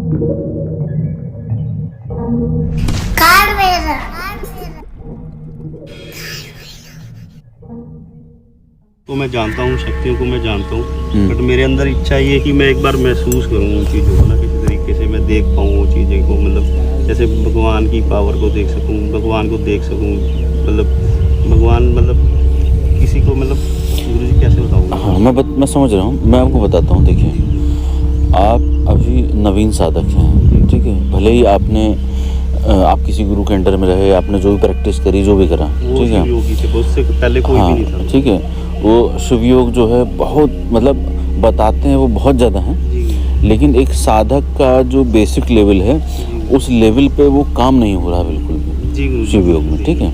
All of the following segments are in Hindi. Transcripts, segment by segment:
तो मैं जानता हूँ, शक्तियों को मैं जानता हूँ, बट मेरे अंदर इच्छा ये है कि मैं एक बार महसूस करूँ उन चीज़ों को ना, किसी तरीके से मैं देख पाऊँ वो चीज़ें को, मतलब जैसे भगवान की पावर को देख सकूँ, भगवान को देख सकूँ, मतलब भगवान मतलब किसी को मतलब गुरु जी कैसे बताऊँ? हाँ मैं समझ रहा हूँ। मैं आपको बताता हूँ। देखिए, आप अभी नवीन साधक हैं, ठीक है। भले ही आप किसी गुरु के अंडर में रहे, आपने जो भी प्रैक्टिस करी, जो भी करा, ठीक है, योगी थे, उससे पहले कोई भी नहीं था, ठीक है। वो शिव योग जो है बहुत मतलब बताते हैं वो बहुत ज़्यादा हैं, लेकिन एक साधक का जो बेसिक लेवल है उस लेवल पे वो काम नहीं हो रहा बिल्कुल भी शिव योग में, ठीक है।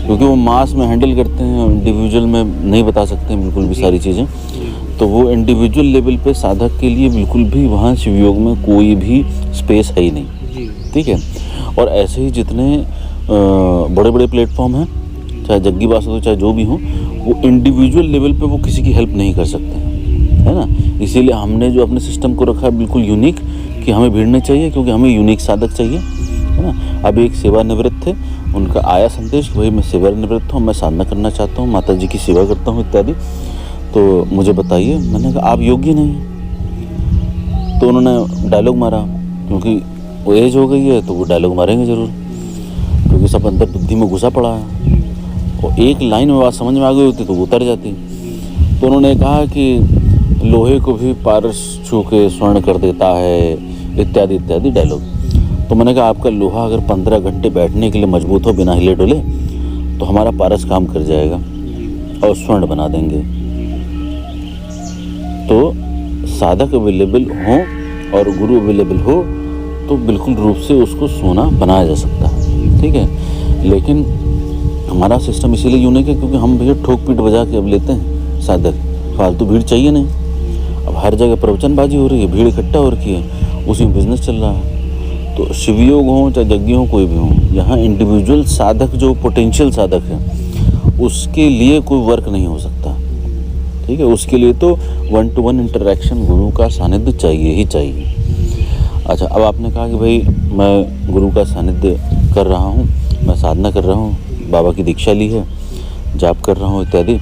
क्योंकि वो मास में हैंडल करते हैं, इंडिविजुअल में नहीं बता सकते हैं बिल्कुल भी सारी चीज़ें। तो वो इंडिविजुअल लेवल पे साधक के लिए बिल्कुल भी वहाँ शिव योग में कोई भी स्पेस है ही नहीं, ठीक है। और ऐसे ही जितने बड़े बड़े प्लेटफॉर्म हैं, चाहे जग्गी बास हो चाहे जो भी हो, वो इंडिविजुअल लेवल पे वो किसी की हेल्प नहीं कर सकते हैं, है ना। इसीलिए हमने जो अपने सिस्टम को रखा है बिल्कुल यूनिक, कि हमें भीड़ नहीं चाहिए, क्योंकि हमें यूनिक साधक चाहिए, है ना। अभी एक सेवानिवृत्त थे, उनका आया संदेश, वही मैं सेवानिवृत्त हूँ, मैं साधना करना चाहता हूँ, माता जी की सेवा करता हूँ इत्यादि, तो मुझे बताइए। मैंने कहा आप योग्य नहीं। तो उन्होंने डायलॉग मारा, क्योंकि वो एज हो गई है तो वो डायलॉग मारेंगे ज़रूर, क्योंकि सब अंदर बुद्धि में घुसा पड़ा है। और एक लाइन में बात समझ में आ गई होती तो वो उतर जाती। तो उन्होंने कहा कि लोहे को भी पारस छू के स्वर्ण कर देता है, इत्यादि इत्यादि डायलॉग। तो मैंने कहा आपका लोहा अगर 15 घंटे बैठने के लिए मजबूत हो बिना हिले डुले, तो हमारा पारस काम कर जाएगा और स्वर्ण बना देंगे। तो साधक अवेलेबल हो और गुरु अवेलेबल हो तो बिल्कुल रूप से उसको सोना बनाया जा सकता है, ठीक है। लेकिन हमारा सिस्टम इसीलिए यूनिक है क्योंकि हम भैया ठोक पीट बजा के अब लेते हैं साधक, फालतू भीड़ चाहिए नहीं। अब हर जगह प्रवचनबाजी हो रही है, भीड़ इकट्ठा हो रखी है, उसी में बिजनेस चल रहा है। तो शिवयोग हो चाहे यज्ञ हो, कोई भी हो, यहाँ इंडिविजुअल साधक जो पोटेंशियल साधक है उसके लिए कोई वर्क नहीं हो सकता, ठीक है। उसके लिए तो 1-to-1 इंटरेक्शन गुरु का सानिध्य चाहिए ही चाहिए। अच्छा, अब आपने कहा कि भाई मैं गुरु का सानिध्य कर रहा हूँ, मैं साधना कर रहा हूँ, बाबा की दीक्षा ली है, जाप कर रहा हूँ इत्यादि,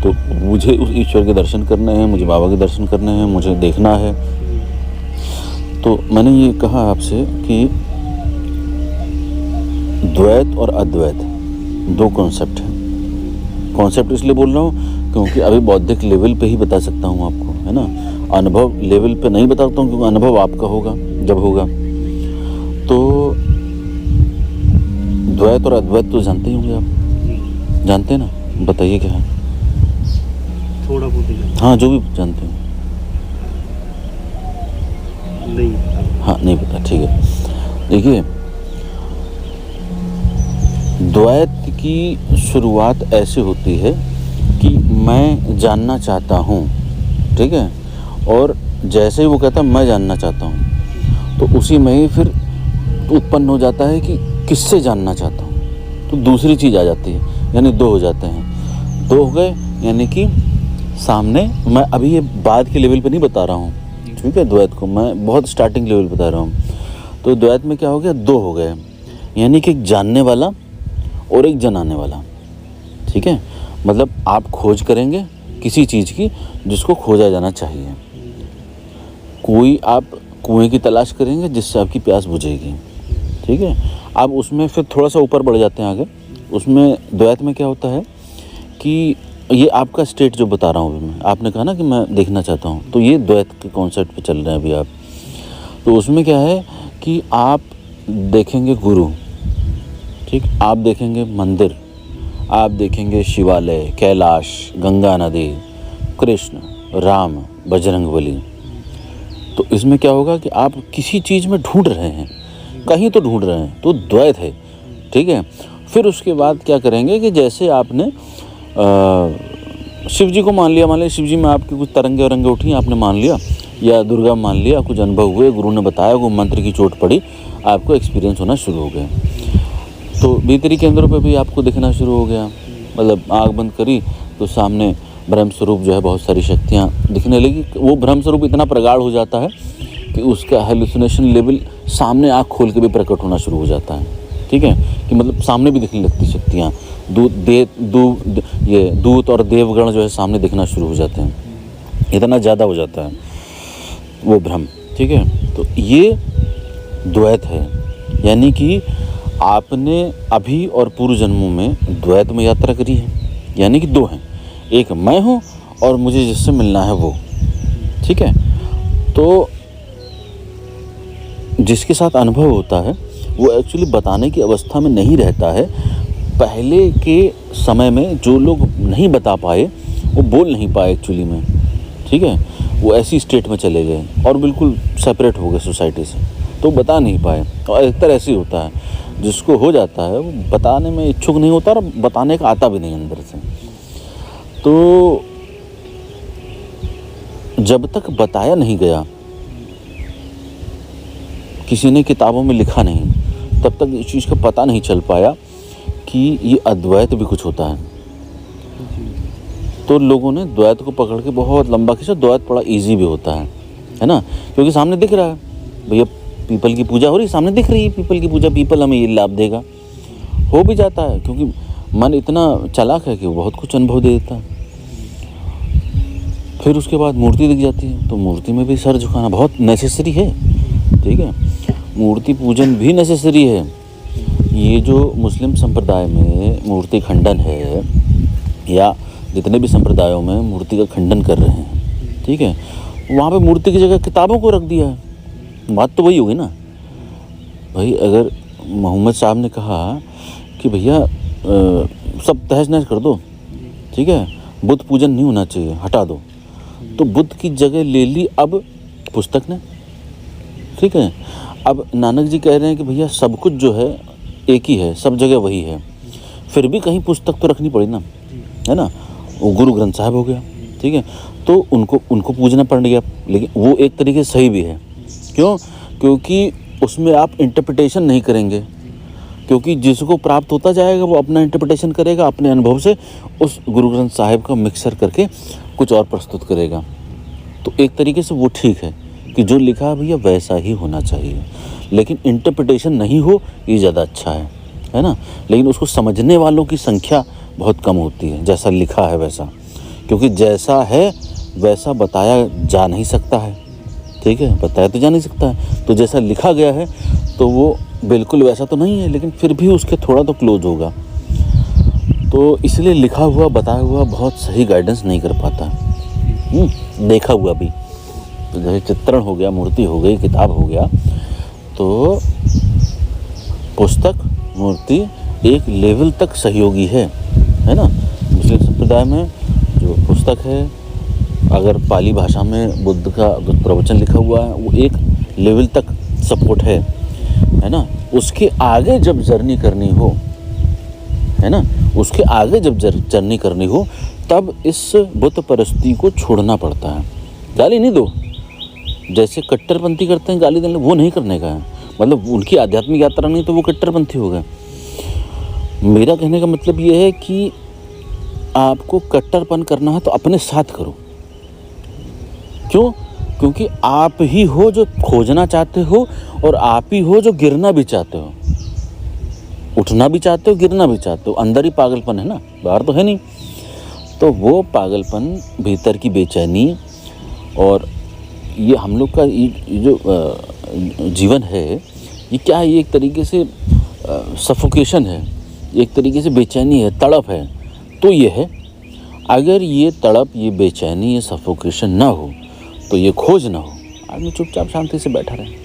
तो मुझे उस ईश्वर के दर्शन करने हैं, मुझे बाबा के दर्शन करने हैं, मुझे देखना है। तो मैंने ये कहा आपसे कि द्वैत और अद्वैत दो कॉन्सेप्ट हैं। कॉन्सेप्ट इसलिए बोल रहा हूँ क्योंकि अभी बौद्धिक लेवल पे ही बता सकता हूँ आपको, है ना। अनुभव लेवल पे नहीं बताता हूँ, क्योंकि अनुभव आपका होगा जब होगा। तो द्वैत और अद्वैत तो जानते ही होंगे आप, जानते हैं ना, बताइए क्या है। थोड़ा बहुत हाँ, जो भी जानते हो। नहीं, हाँ नहीं पता, ठीक है। देखिए, द्वैत की शुरुआत ऐसे होती है कि मैं जानना चाहता हूँ, ठीक है, और जैसे ही वो कहता है मैं जानना चाहता हूँ, तो उसी में ही फिर उत्पन्न हो जाता है कि किससे जानना चाहता हूँ, तो दूसरी चीज़ आ जाती है, यानी दो हो जाते हैं। दो हो गए, यानी कि सामने, मैं अभी ये बाद के लेवल पे नहीं बता रहा हूँ, ठीक है, द्वैत को मैं बहुत स्टार्टिंग लेवल बता रहा हूँ। तो द्वैत में क्या हो गया, दो हो गए, यानी कि एक जानने वाला और एक जनाने वाला, ठीक है। मतलब आप खोज करेंगे किसी चीज़ की जिसको खोजा जाना चाहिए। कोई आप कुएं की तलाश करेंगे जिससे आपकी प्यास बुझेगी, ठीक है। आप उसमें फिर थोड़ा सा ऊपर बढ़ जाते हैं आगे। उसमें द्वैत में क्या होता है कि ये आपका स्टेट जो बता रहा हूँ अभी मैं, आपने कहा ना कि मैं देखना चाहता हूँ, तो ये द्वैत के कॉन्सेप्ट पे चल रहे हैं अभी आप। तो उसमें क्या है कि आप देखेंगे गुरु, ठीक, आप देखेंगे मंदिर, आप देखेंगे शिवालय, कैलाश, गंगा नदी, कृष्ण, राम, बजरंगबली। तो इसमें क्या होगा कि आप किसी चीज़ में ढूंढ रहे हैं, कहीं तो ढूंढ रहे हैं, तो द्वैत है, ठीक है। फिर उसके बाद क्या करेंगे कि जैसे आपने शिव जी को मान लिया, मान लिया शिव जी में आपकी कुछ तरंगे वरंगे उठी, आपने मान लिया, या दुर्गा मान लिया, कुछ अनुभव हुए, गुरु ने बताया, वो मंत्र की चोट पड़ी, आपको एक्सपीरियंस होना शुरू हो गया। तो भीतरी केंद्रों पे भी आपको दिखना शुरू हो गया, मतलब आँख बंद करी तो सामने ब्रह्म स्वरूप जो है बहुत सारी शक्तियाँ दिखने लगी। वो ब्रह्म स्वरूप इतना प्रगाढ़ हो जाता है कि उसका हेलुसिनेशन लेवल सामने आँख खोल के भी प्रकट होना शुरू हो जाता है, ठीक है, कि मतलब सामने भी दिखने लगती शक्तियाँ, दूत और देवगण जो है सामने दिखना शुरू हो जाते हैं, इतना ज़्यादा हो जाता है वो भ्रम, ठीक है। तो ये द्वैत है, यानी कि आपने अभी और पूर्व जन्मों में द्वैत में यात्रा करी है, यानी कि दो हैं, एक मैं हूँ और मुझे जिससे मिलना है वो, ठीक है। तो जिसके साथ अनुभव होता है वो एक्चुअली बताने की अवस्था में नहीं रहता है। पहले के समय में जो लोग नहीं बता पाए वो बोल नहीं पाए एक्चुअली में, ठीक है, वो ऐसी स्टेट में चले गए और बिल्कुल सेपरेट हो गए सोसाइटी से, तो बता नहीं पाए। और अधिकतर ऐसे ही होता है, जिसको हो जाता है वो बताने में इच्छुक नहीं होता और बताने का आता भी नहीं अंदर से। तो जब तक बताया नहीं गया, किसी ने किताबों में लिखा नहीं, तब तक इस चीज़ का पता नहीं चल पाया कि ये अद्वैत भी कुछ होता है। तो लोगों ने द्वैत को पकड़ के बहुत लंबा खींचा। द्वैत बड़ा इजी भी होता है ना, क्योंकि सामने दिख रहा है, भैया पीपल की पूजा हो रही, सामने दिख रही है पीपल की पूजा, पीपल हमें ये लाभ देगा, हो भी जाता है, क्योंकि मन इतना चालाक है कि वो बहुत कुछ अनुभव दे देता है। फिर उसके बाद मूर्ति दिख जाती है, तो मूर्ति में भी सर झुकाना बहुत नेसेसरी है, ठीक है, मूर्ति पूजन भी नेसेसरी है। ये जो मुस्लिम संप्रदाय में मूर्ति खंडन है, या जितने भी संप्रदायों में मूर्ति का खंडन कर रहे हैं, ठीक है, वहाँ पे मूर्ति की जगह किताबों को रख दिया है। बात तो वही होगी ना भाई, अगर मोहम्मद साहब ने कहा कि भैया सब तहस नहस कर दो, ठीक है, बुद्ध पूजन नहीं होना चाहिए, हटा दो, तो बुद्ध की जगह ले ली अब पुस्तक ने, ठीक है। अब नानक जी कह रहे हैं कि भैया सब कुछ जो है एक ही है, सब जगह वही है, फिर भी कहीं पुस्तक तो रखनी पड़ी ना, है ना, वो गुरु ग्रंथ साहब हो गया, ठीक है, तो उनको पूजना पड़ गया, लेकिन वो एक तरीके से सही भी है। क्यों? क्योंकि उसमें आप इंटरप्रिटेशन नहीं करेंगे, क्योंकि जिसको प्राप्त होता जाएगा वो अपना इंटरप्रिटेशन करेगा, अपने अनुभव से उस गुरु ग्रंथ साहिब का मिक्सर करके कुछ और प्रस्तुत करेगा। तो एक तरीके से वो ठीक है कि जो लिखा है भैया वैसा ही होना चाहिए, लेकिन इंटरप्रिटेशन नहीं हो ये ज़्यादा अच्छा है ना। लेकिन उसको समझने वालों की संख्या बहुत कम होती है, जैसा लिखा है वैसा, क्योंकि जैसा है वैसा बताया जा नहीं सकता है, ठीक है, बताया तो जा नहीं सकता है, तो जैसा लिखा गया है तो वो बिल्कुल वैसा तो नहीं है, लेकिन फिर भी उसके थोड़ा तो क्लोज होगा। तो इसलिए लिखा हुआ बताया हुआ बहुत सही गाइडेंस नहीं कर पाता, देखा हुआ भी, तो जैसे चित्रण हो गया, मूर्ति हो गई, किताब हो गया, तो पुस्तक मूर्ति एक लेवल तक सहयोगी है ना। मुस्लिम संप्रदाय में जो पुस्तक है, अगर पाली भाषा में बुद्ध का प्रवचन लिखा हुआ है, वो एक लेवल तक सपोर्ट है ना। उसके आगे जब जर्नी करनी हो, है ना, उसके आगे जब जर्नी करनी हो तब इस बुत परस्ती को छोड़ना पड़ता है। गाली नहीं दो, जैसे कट्टरपंथी करते हैं गाली देने, वो नहीं करने का है, मतलब उनकी आध्यात्मिक यात्रा नहीं तो वो कट्टरपंथी हो गए। मेरा कहने का मतलब ये है कि आपको कट्टरपन करना है तो अपने साथ करो। क्यों? क्योंकि आप ही हो जो खोजना चाहते हो और आप ही हो जो गिरना भी चाहते हो, उठना भी चाहते हो, गिरना भी चाहते हो। अंदर ही पागलपन है ना, बाहर तो है नहीं। तो वो पागलपन, भीतर की बेचैनी, और ये हम लोग का ये जो जीवन है, ये क्या है, ये एक तरीके से सफोकेशन है, एक तरीके से बेचैनी है, तड़प है। तो ये है, अगर ये तड़प, ये बेचैनी, ये सफोकेशन ना हो, तो ये खोज ना हो, आदमी चुपचाप शांति से बैठा रहे।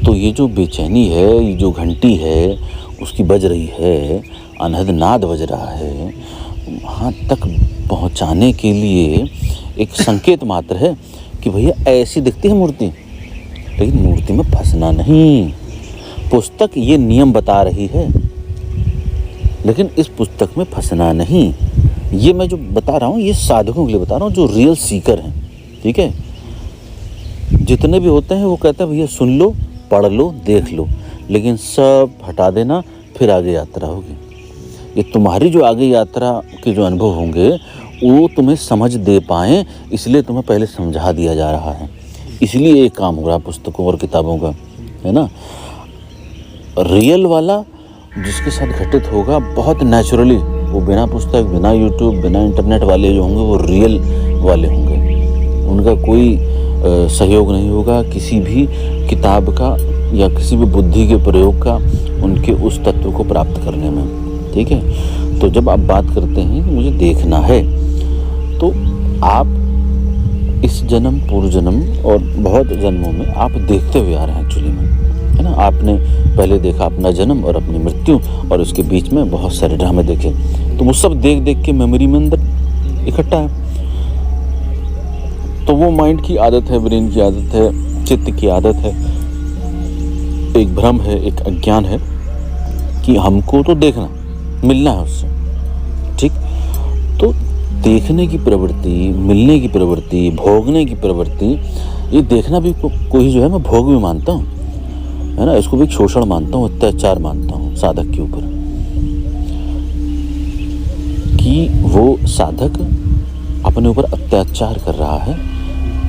तो ये जो बेचैनी है, ये जो घंटी है उसकी बज रही है, अनहद नाद बज रहा है, वहाँ तक पहुँचाने के लिए एक संकेत मात्र है कि भैया ऐसी दिखती है मूर्ति, लेकिन मूर्ति में फंसना नहीं। पुस्तक ये नियम बता रही है, लेकिन इस पुस्तक में फंसना नहीं। ये मैं जो बता रहा हूँ ये साधकों के लिए बता रहा हूँ, जो रियल सीकर हैं, ठीक है। जितने भी होते हैं वो कहते हैं भैया सुन लो, पढ़ लो, देख लो, लेकिन सब हटा देना, फिर आगे यात्रा होगी। ये तुम्हारी जो आगे यात्रा के जो अनुभव होंगे वो तुम्हें समझ दे पाएँ, इसलिए तुम्हें पहले समझा दिया जा रहा है। इसलिए एक काम हो रहा है पुस्तकों और किताबों का, है ना। रियल वाला जिसके साथ घटित होगा बहुत नेचुरली, वो बिना पुस्तक, बिना यूट्यूब, बिना इंटरनेट वाले जो होंगे वो रियल वाले होंगे। उनका कोई सहयोग नहीं होगा किसी भी किताब का या किसी भी बुद्धि के प्रयोग का उनके उस तत्व को प्राप्त करने में, ठीक है। तो जब आप बात करते हैं कि मुझे देखना है, तो आप इस जन्म, पूर्व जन्म और बहुत जन्मों में आप देखते हुए आ रहे हैं एक्चुअली में, है ना। आपने पहले देखा अपना जन्म और अपनी मृत्यु, और उसके बीच में बहुत सारे ड्रामे देखे, तो वो सब देख देख के मेमोरी में अंदर इकट्ठा है। तो वो माइंड की आदत है, ब्रेन की आदत है, चित्त की आदत है, एक भ्रम है, एक अज्ञान है कि हमको तो देखना, मिलना है उससे, ठीक। तो देखने की प्रवृत्ति, मिलने की प्रवृत्ति, भोगने की प्रवृत्ति, ये देखना भी कोई जो है मैं भोग भी मानता हूँ, है ना। इसको भी शोषण मानता हूँ, अत्याचार मानता हूँ साधक के ऊपर, कि वो साधक अपने ऊपर अत्याचार कर रहा है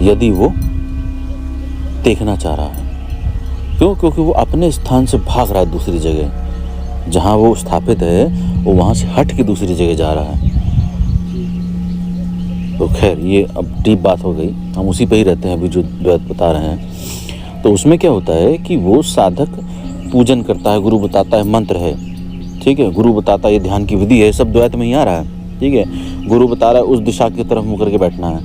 यदि वो देखना चाह रहा है। क्यों? क्योंकि वो अपने स्थान से भाग रहा है दूसरी जगह, जहाँ वो स्थापित है वो वहाँ से हट के दूसरी जगह जा रहा है। तो खैर ये अब डीप बात हो गई, हम उसी पे ही रहते हैं अभी जो द्वैत बता रहे हैं। तो उसमें क्या होता है कि वो साधक पूजन करता है, गुरु बताता है मंत्र है, ठीक है, गुरु बताता है ये ध्यान की विधि है, सब द्वैत में ही आ रहा है, ठीक है। गुरु बता रहा है उस दिशा की तरफ मुँह करके बैठना है,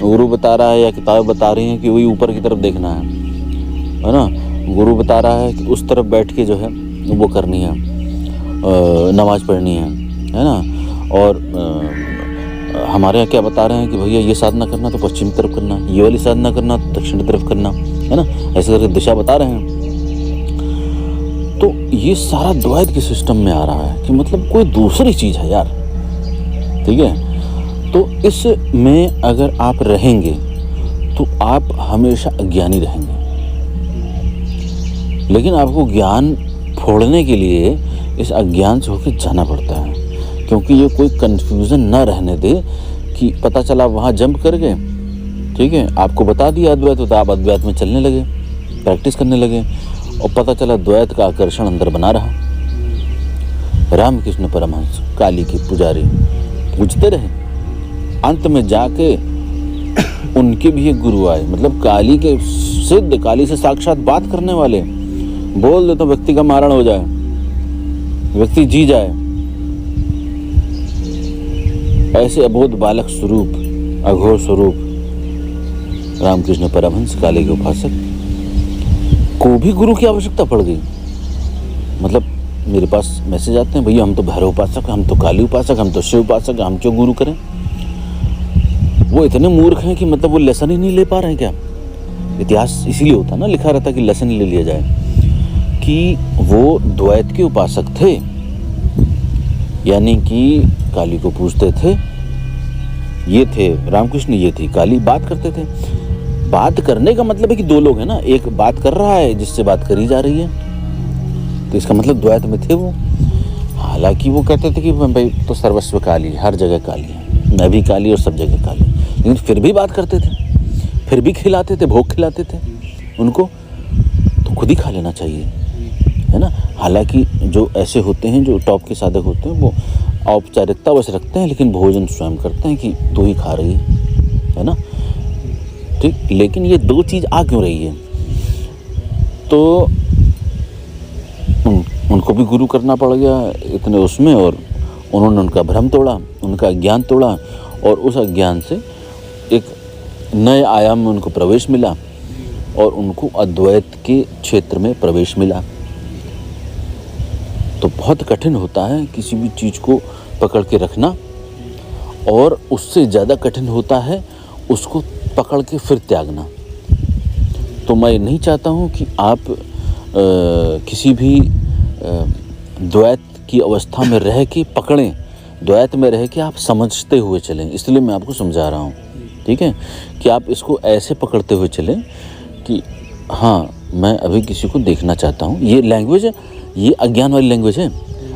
गुरु बता रहा है या किताब बता रही हैं कि वही ऊपर की तरफ देखना है ना। गुरु बता रहा है कि उस तरफ बैठ के जो है वो करनी है, नमाज पढ़नी है ना। और हमारे यहाँ क्या बता रहे हैं कि भैया ये साधना करना तो पश्चिम तरफ करना, ये वाली साधना करना तो दक्षिण तरफ करना, है ना। ऐसे करके दिशा बता रहे हैं। तो ये सारा द्वैत के सिस्टम में आ रहा है कि मतलब कोई दूसरी चीज़ है यार, ठीक है। तो इसमें अगर आप रहेंगे तो आप हमेशा अज्ञानी रहेंगे, लेकिन आपको ज्ञान फोड़ने के लिए इस अज्ञान से होकर जाना पड़ता है, क्योंकि ये कोई कन्फ्यूज़न ना रहने दे कि पता चला वहाँ जंप कर गए, ठीक है, आपको बता दिया अद्वैत, तो आप अद्वैत में चलने लगे, प्रैक्टिस करने लगे, और पता चला द्वैत का आकर्षण अंदर बना रहा। रामकृष्ण परमहंस काली के पुजारी पूजते रहे, अंत में जाके उनके भी एक गुरु आए, मतलब काली के सिद्ध, काली से साक्षात बात करने वाले, बोल दे तो व्यक्ति का मारण हो जाए, व्यक्ति जी जाए, ऐसे अबोध बालक स्वरूप, अघोर स्वरूप रामकृष्ण परमहंस काली के उपासक को भी गुरु की आवश्यकता पड़ गई। मतलब मेरे पास मैसेज आते हैं, भैया हम तो भैरव उपासक, हम तो काली उपासक, हम तो शिव उपासक, हम क्यों गुरु करें। वो इतने मूर्ख हैं कि मतलब वो लेसन ही नहीं ले पा रहे हैं क्या। इतिहास इसीलिए होता ना, लिखा रहता कि लेसन ले लिया जाए, कि वो द्वैत के उपासक थे, यानी कि काली को पूजते थे, ये थे रामकृष्ण, ये थी काली, बात करते थे। बात करने का मतलब है कि दो लोग हैं ना, एक बात कर रहा है जिससे बात करी जा रही है, तो इसका मतलब द्वैत में थे वो। हालांकि वो कहते थे कि भाई तो सर्वस्व काली, हर जगह काली है, मैं भी काली और सब जगह काली, लेकिन फिर भी बात करते थे, फिर भी खिलाते थे, भोग खिलाते थे उनको, तो खुद ही खा लेना चाहिए, है ना। हालांकि जो ऐसे होते हैं, जो टॉप के साधक होते हैं, वो औपचारिकता बस रखते हैं, लेकिन भोजन स्वयं करते हैं कि तू ही खा रही है ना, ठीक। लेकिन ये दो चीज़ आ क्यों रही है, तो उनको भी गुरु करना पड़ गया इतने उसमें, और उन्होंने उनका भ्रम तोड़ा, उनका ज्ञान तोड़ा, और उस अज्ञान से एक नए आयाम में उनको प्रवेश मिला, और उनको अद्वैत के क्षेत्र में प्रवेश मिला। तो बहुत कठिन होता है किसी भी चीज़ को पकड़ के रखना, और उससे ज़्यादा कठिन होता है उसको पकड़ के फिर त्यागना। तो मैं नहीं चाहता हूँ कि आप किसी भी द्वैत की अवस्था में रह के पकड़ें, द्वैत में रह के आप समझते हुए चलें, इसलिए मैं आपको समझा रहा हूँ, ठीक है, कि आप इसको ऐसे पकड़ते हुए चलें कि हाँ मैं अभी किसी को देखना चाहता हूँ। ये लैंग्वेज है, ये अज्ञान वाली लैंग्वेज है,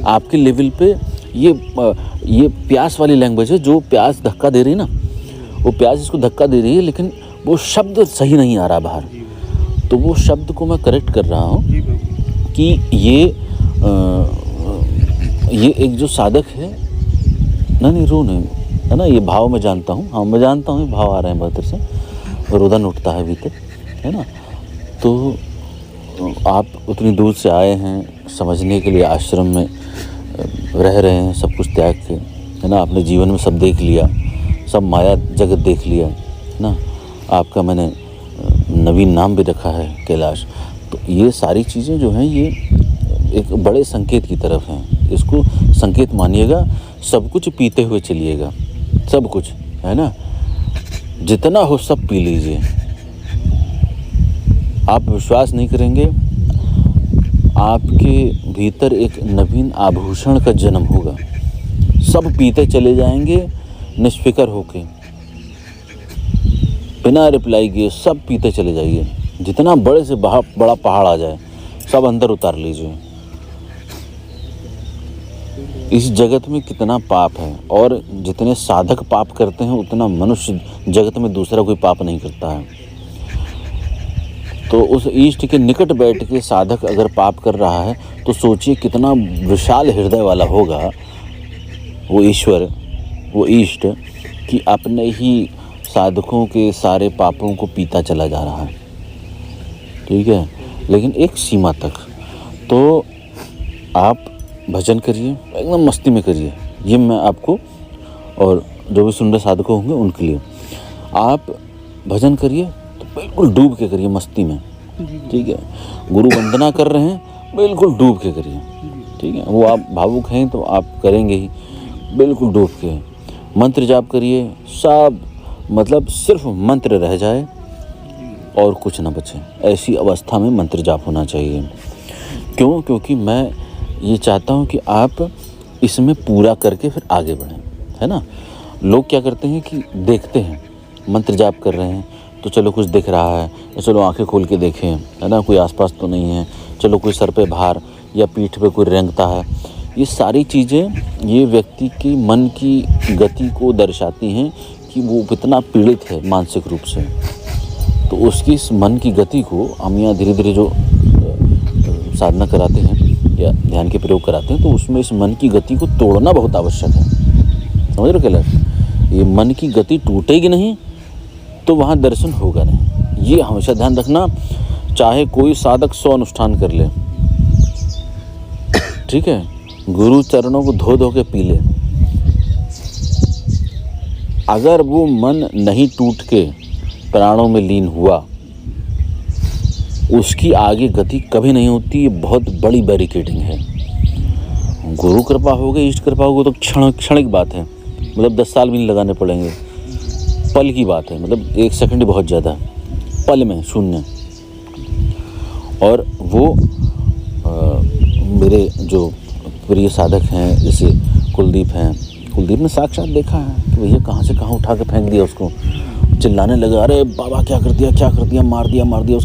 आपके लेवल पे ये प्यास वाली लैंग्वेज है, जो प्यास धक्का दे रही है ना, वो प्यास इसको धक्का दे रही है, लेकिन वो शब्द सही नहीं आ रहा बाहर, तो वो शब्द को मैं करेक्ट कर रहा हूँ जी बाबू। कि ये एक जो साधक है, नहीं रो नहीं, है ना, ये भाव मैं जानता हूँ, हाँ मैं जानता हूँ, भाव आ रहे हैं भीतर से, रोदन उठता है भीतर, है ना। तो आप उतनी दूर से आए हैं समझने के लिए, आश्रम में रह रहे हैं, सब कुछ त्याग के, है ना, अपने जीवन में सब देख लिया, सब माया जगत देख लिया, है ना। आपका मैंने नवीन नाम भी रखा है कैलाश। तो ये सारी चीज़ें जो हैं ये एक बड़े संकेत की तरफ हैं, इसको संकेत मानिएगा। सब कुछ पीते हुए चलिएगा, सब कुछ, है ना, जितना हो सब पी लीजिए। आप विश्वास नहीं करेंगे, आपके भीतर एक नवीन आभूषण का जन्म होगा। सब पीते चले जाएंगे निष्फिकर होके, बिना रिप्लाई किए सब पीते चले जाइए। जितना बड़े से बड़ा पहाड़ आ जाए सब अंदर उतार लीजिए। इस जगत में कितना पाप है, और जितने साधक पाप करते हैं उतना मनुष्य जगत में दूसरा कोई पाप नहीं करता है। तो उस इष्ट के निकट बैठ के साधक अगर पाप कर रहा है तो सोचिए कितना विशाल हृदय वाला होगा वो ईश्वर, वो इष्ट, कि अपने ही साधकों के सारे पापों को पीता चला जा रहा है। ठीक है, लेकिन एक सीमा तक। तो आप भजन करिए, एकदम मस्ती में करिए। ये मैं आपको और जो भी सुन रहे साधक होंगे उनके लिए, आप भजन करिए तो बिल्कुल डूब के करिए, मस्ती में। ठीक है, गुरु वंदना कर रहे हैं बिल्कुल डूब के करिए। ठीक है, वो आप भावुक हैं तो आप करेंगे ही, बिल्कुल डूब के। मंत्र जाप करिए, सब मतलब सिर्फ मंत्र रह जाए और कुछ ना बचे, ऐसी अवस्था में मंत्र जाप होना चाहिए। क्यों? क्योंकि मैं ये चाहता हूँ कि आप इसमें पूरा करके फिर आगे बढ़ें, है ना। लोग क्या करते हैं कि देखते हैं मंत्र जाप कर रहे हैं तो चलो कुछ दिख रहा है, तो चलो आंखें खोल के देखें, है ना, कोई आसपास तो नहीं है, चलो कोई सर पे भार या पीठ पे कोई रेंगता है। ये सारी चीज़ें ये व्यक्ति के मन की गति को दर्शाती हैं कि वो कितना पीड़ित है मानसिक रूप से। तो उसकी इस मन की गति को हम यहाँ धीरे धीरे जो साधना कराते हैं या ध्यान के प्रयोग कराते हैं, तो उसमें इस मन की गति को तोड़ना बहुत आवश्यक है। समझ रहे हो कैलाश? ये मन की गति टूटेगी नहीं तो वहाँ दर्शन होगा नहीं। ये हमेशा ध्यान रखना, चाहे कोई साधक 100 अनुष्ठान कर ले, ठीक है, गुरु चरणों को धो धो के पी ले, अगर वो मन नहीं टूट के प्राणों में लीन हुआ, उसकी आगे गति कभी नहीं होती। ये बहुत बड़ी बैरिकेडिंग है। गुरु कृपा हो गई, इष्ट कृपा हो गई तो क्षणिक बात है, मतलब 10 साल भी नहीं लगाने पड़ेंगे, पल की बात है, मतलब 1 सेकंड ही बहुत ज़्यादा, पल में शून्य। और वो मेरे जो प्रिय साधक हैं जैसे कुलदीप हैं, कुलदीप ने साक्षात देखा है कि भैया कहाँ से कहाँ उठा के फेंक दिया उसको, चिल्लाने लगा, अरे बाबा क्या कर दिया, मार दिया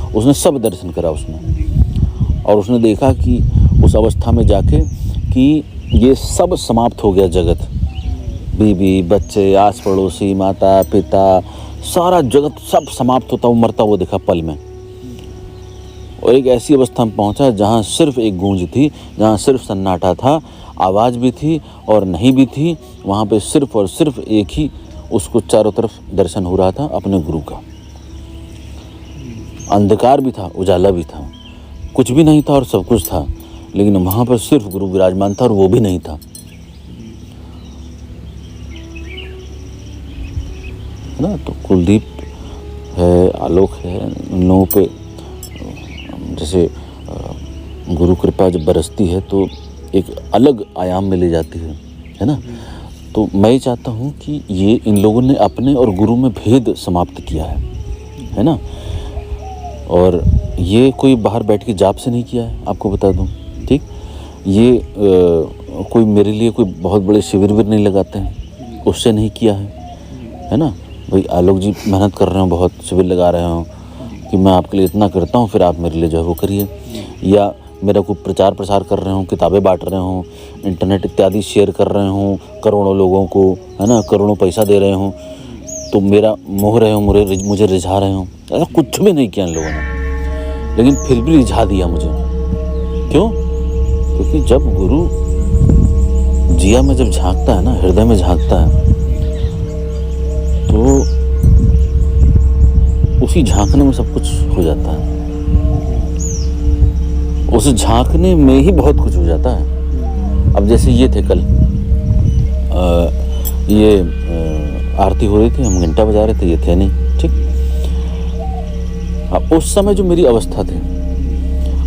उसने सब दर्शन करा उसने। और उसने देखा कि उस अवस्था में जाके कि ये सब समाप्त हो गया जगत, बीवी बच्चे आस पड़ोसी माता पिता सारा जगत सब समाप्त होता हुआ मरता हुआ दिखा पल में। और एक ऐसी अवस्था में पहुंचा जहां सिर्फ एक गूंज थी, जहां सिर्फ सन्नाटा था, आवाज़ भी थी और नहीं भी थी, वहाँ पे सिर्फ और सिर्फ एक ही उसको चारों तरफ दर्शन हो रहा था अपने गुरु का। अंधकार भी था, उजाला भी था, कुछ भी नहीं था और सब कुछ था, लेकिन वहाँ पर सिर्फ गुरु विराजमान था और वो भी नहीं था, है ना। तो कुलदीप है, आलोक है, इन लोगों पे जैसे गुरु कृपा जब बरसती है तो एक अलग आयाम में ले जाती है ना। तो मैं ये चाहता हूँ कि ये इन लोगों ने अपने और गुरु में भेद समाप्त किया है ना। और ये कोई बाहर बैठ के जाप से नहीं किया है, आपको बता दूँ, ठीक। ये कोई मेरे लिए कोई बहुत बड़े शिविर भी नहीं लगाते हैं, उससे नहीं किया है ना। भाई आलोक जी मेहनत कर रहे हो, बहुत शिविर लगा रहे हो कि मैं आपके लिए इतना करता हूँ, फिर आप मेरे लिए जो है वो करिए, या मेरा कोई प्रचार प्रसार कर रहे हो, किताबें बांट रहे हो, इंटरनेट इत्यादि शेयर कर रहे हो करोड़ों लोगों को, है ना, करोड़ों पैसा दे रहे हो, तो मेरा मोह रहे हो, मुझे रिझा रहे हो, ऐसा कुछ भी नहीं किया इन लोगों ने, लेकिन फिर भी रिझा दिया मुझे। क्यों? क्योंकि जब गुरु जिया में जब झांकता है ना, हृदय में झांकता है, तो उसी झांकने में सब कुछ हो जाता है। उस झांकने में ही बहुत कुछ हो जाता है। अब जैसे ये थे कल, आरती हो रही थी, हम घंटा बजा रहे थे, ये थे नहीं, ठीक। अब उस समय जो मेरी अवस्था थी,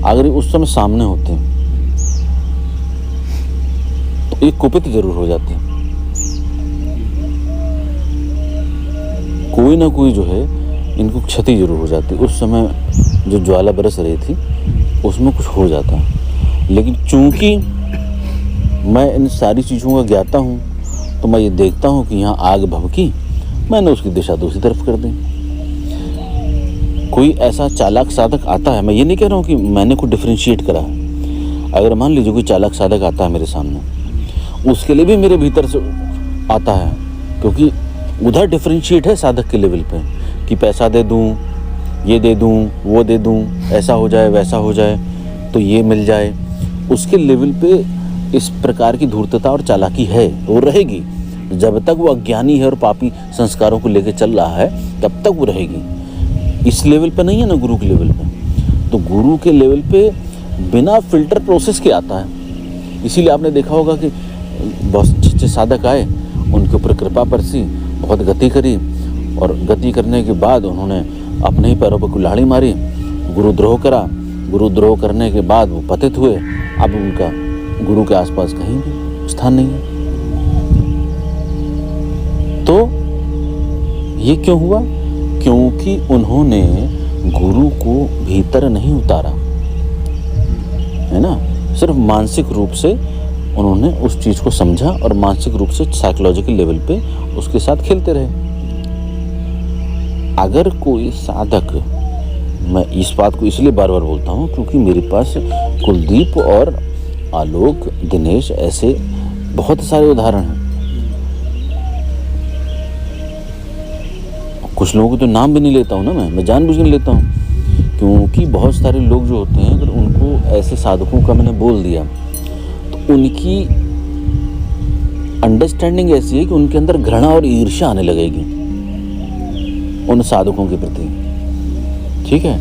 अगर उस समय सामने होते तो एक कुपित जरूर हो जाते, कोई ना कोई जो है इनको क्षति जरूर हो जाती। उस समय जो ज्वाला बरस रही थी उसमें कुछ हो जाता, लेकिन चूंकि मैं इन सारी चीज़ों का ज्ञाता हूँ, तो मैं ये देखता हूँ कि यहाँ आग भभकी, मैंने उसकी दिशा दूसरी तरफ कर दी। कोई ऐसा चालाक साधक आता है, मैं ये नहीं कह रहा हूँ कि मैंने कुछ डिफरेंशिएट करा है। अगर मान लीजिए कोई चालाक साधक आता है मेरे सामने, उसके लिए भी मेरे भीतर से आता है, क्योंकि उधर डिफरेंशिएट है साधक के लेवल पे कि पैसा दे दूँ, ये दे दूँ, वो दे दूँ, ऐसा हो जाए, वैसा हो जाए, तो ये मिल जाए। उसके लेवल पे इस प्रकार की धूर्तता और चालाकी है, वो रहेगी। जब तक वो अज्ञानी है और पापी संस्कारों को लेकर चल रहा है, तब तक वो रहेगी। इस लेवल पे नहीं है ना गुरु के लेवल पे। तो गुरु के लेवल पे बिना फिल्टर प्रोसेस के आता है। इसीलिए आपने देखा होगा कि बहुत अच्छे साधक आए, उनके ऊपर कृपा बरसी, बहुत गति करी, और गति करने के बाद उन्होंने अपने ही पैरों पर कुल्हाड़ी मारी, गुरुद्रोह करा। गुरुद्रोह करने के बाद वो पतित हुए। अब उनका गुरु के आसपास कहीं भी स्थान नहीं है। तो ये क्यों हुआ? क्योंकि उन्होंने गुरु को भीतर नहीं उतारा, है ना। सिर्फ मानसिक रूप से उन्होंने उस चीज को समझा और मानसिक रूप से साइकोलॉजिकल लेवल पे उसके साथ खेलते रहे। अगर कोई साधक, मैं इस बात को इसलिए बार बार बोलता हूँ क्योंकि मेरे पास कुलदीप और आलोक, दिनेश, ऐसे बहुत सारे उदाहरण हैं। कुछ लोगों के तो नाम भी नहीं लेता हूँ ना, मैं जानबूझ के लेता हूँ, क्योंकि बहुत सारे लोग जो होते हैं, अगर उनको ऐसे साधकों का मैंने बोल दिया तो उनकी अंडरस्टैंडिंग ऐसी है कि उनके अंदर घृणा और ईर्ष्या आने लगेगी उन साधकों के प्रति, ठीक है।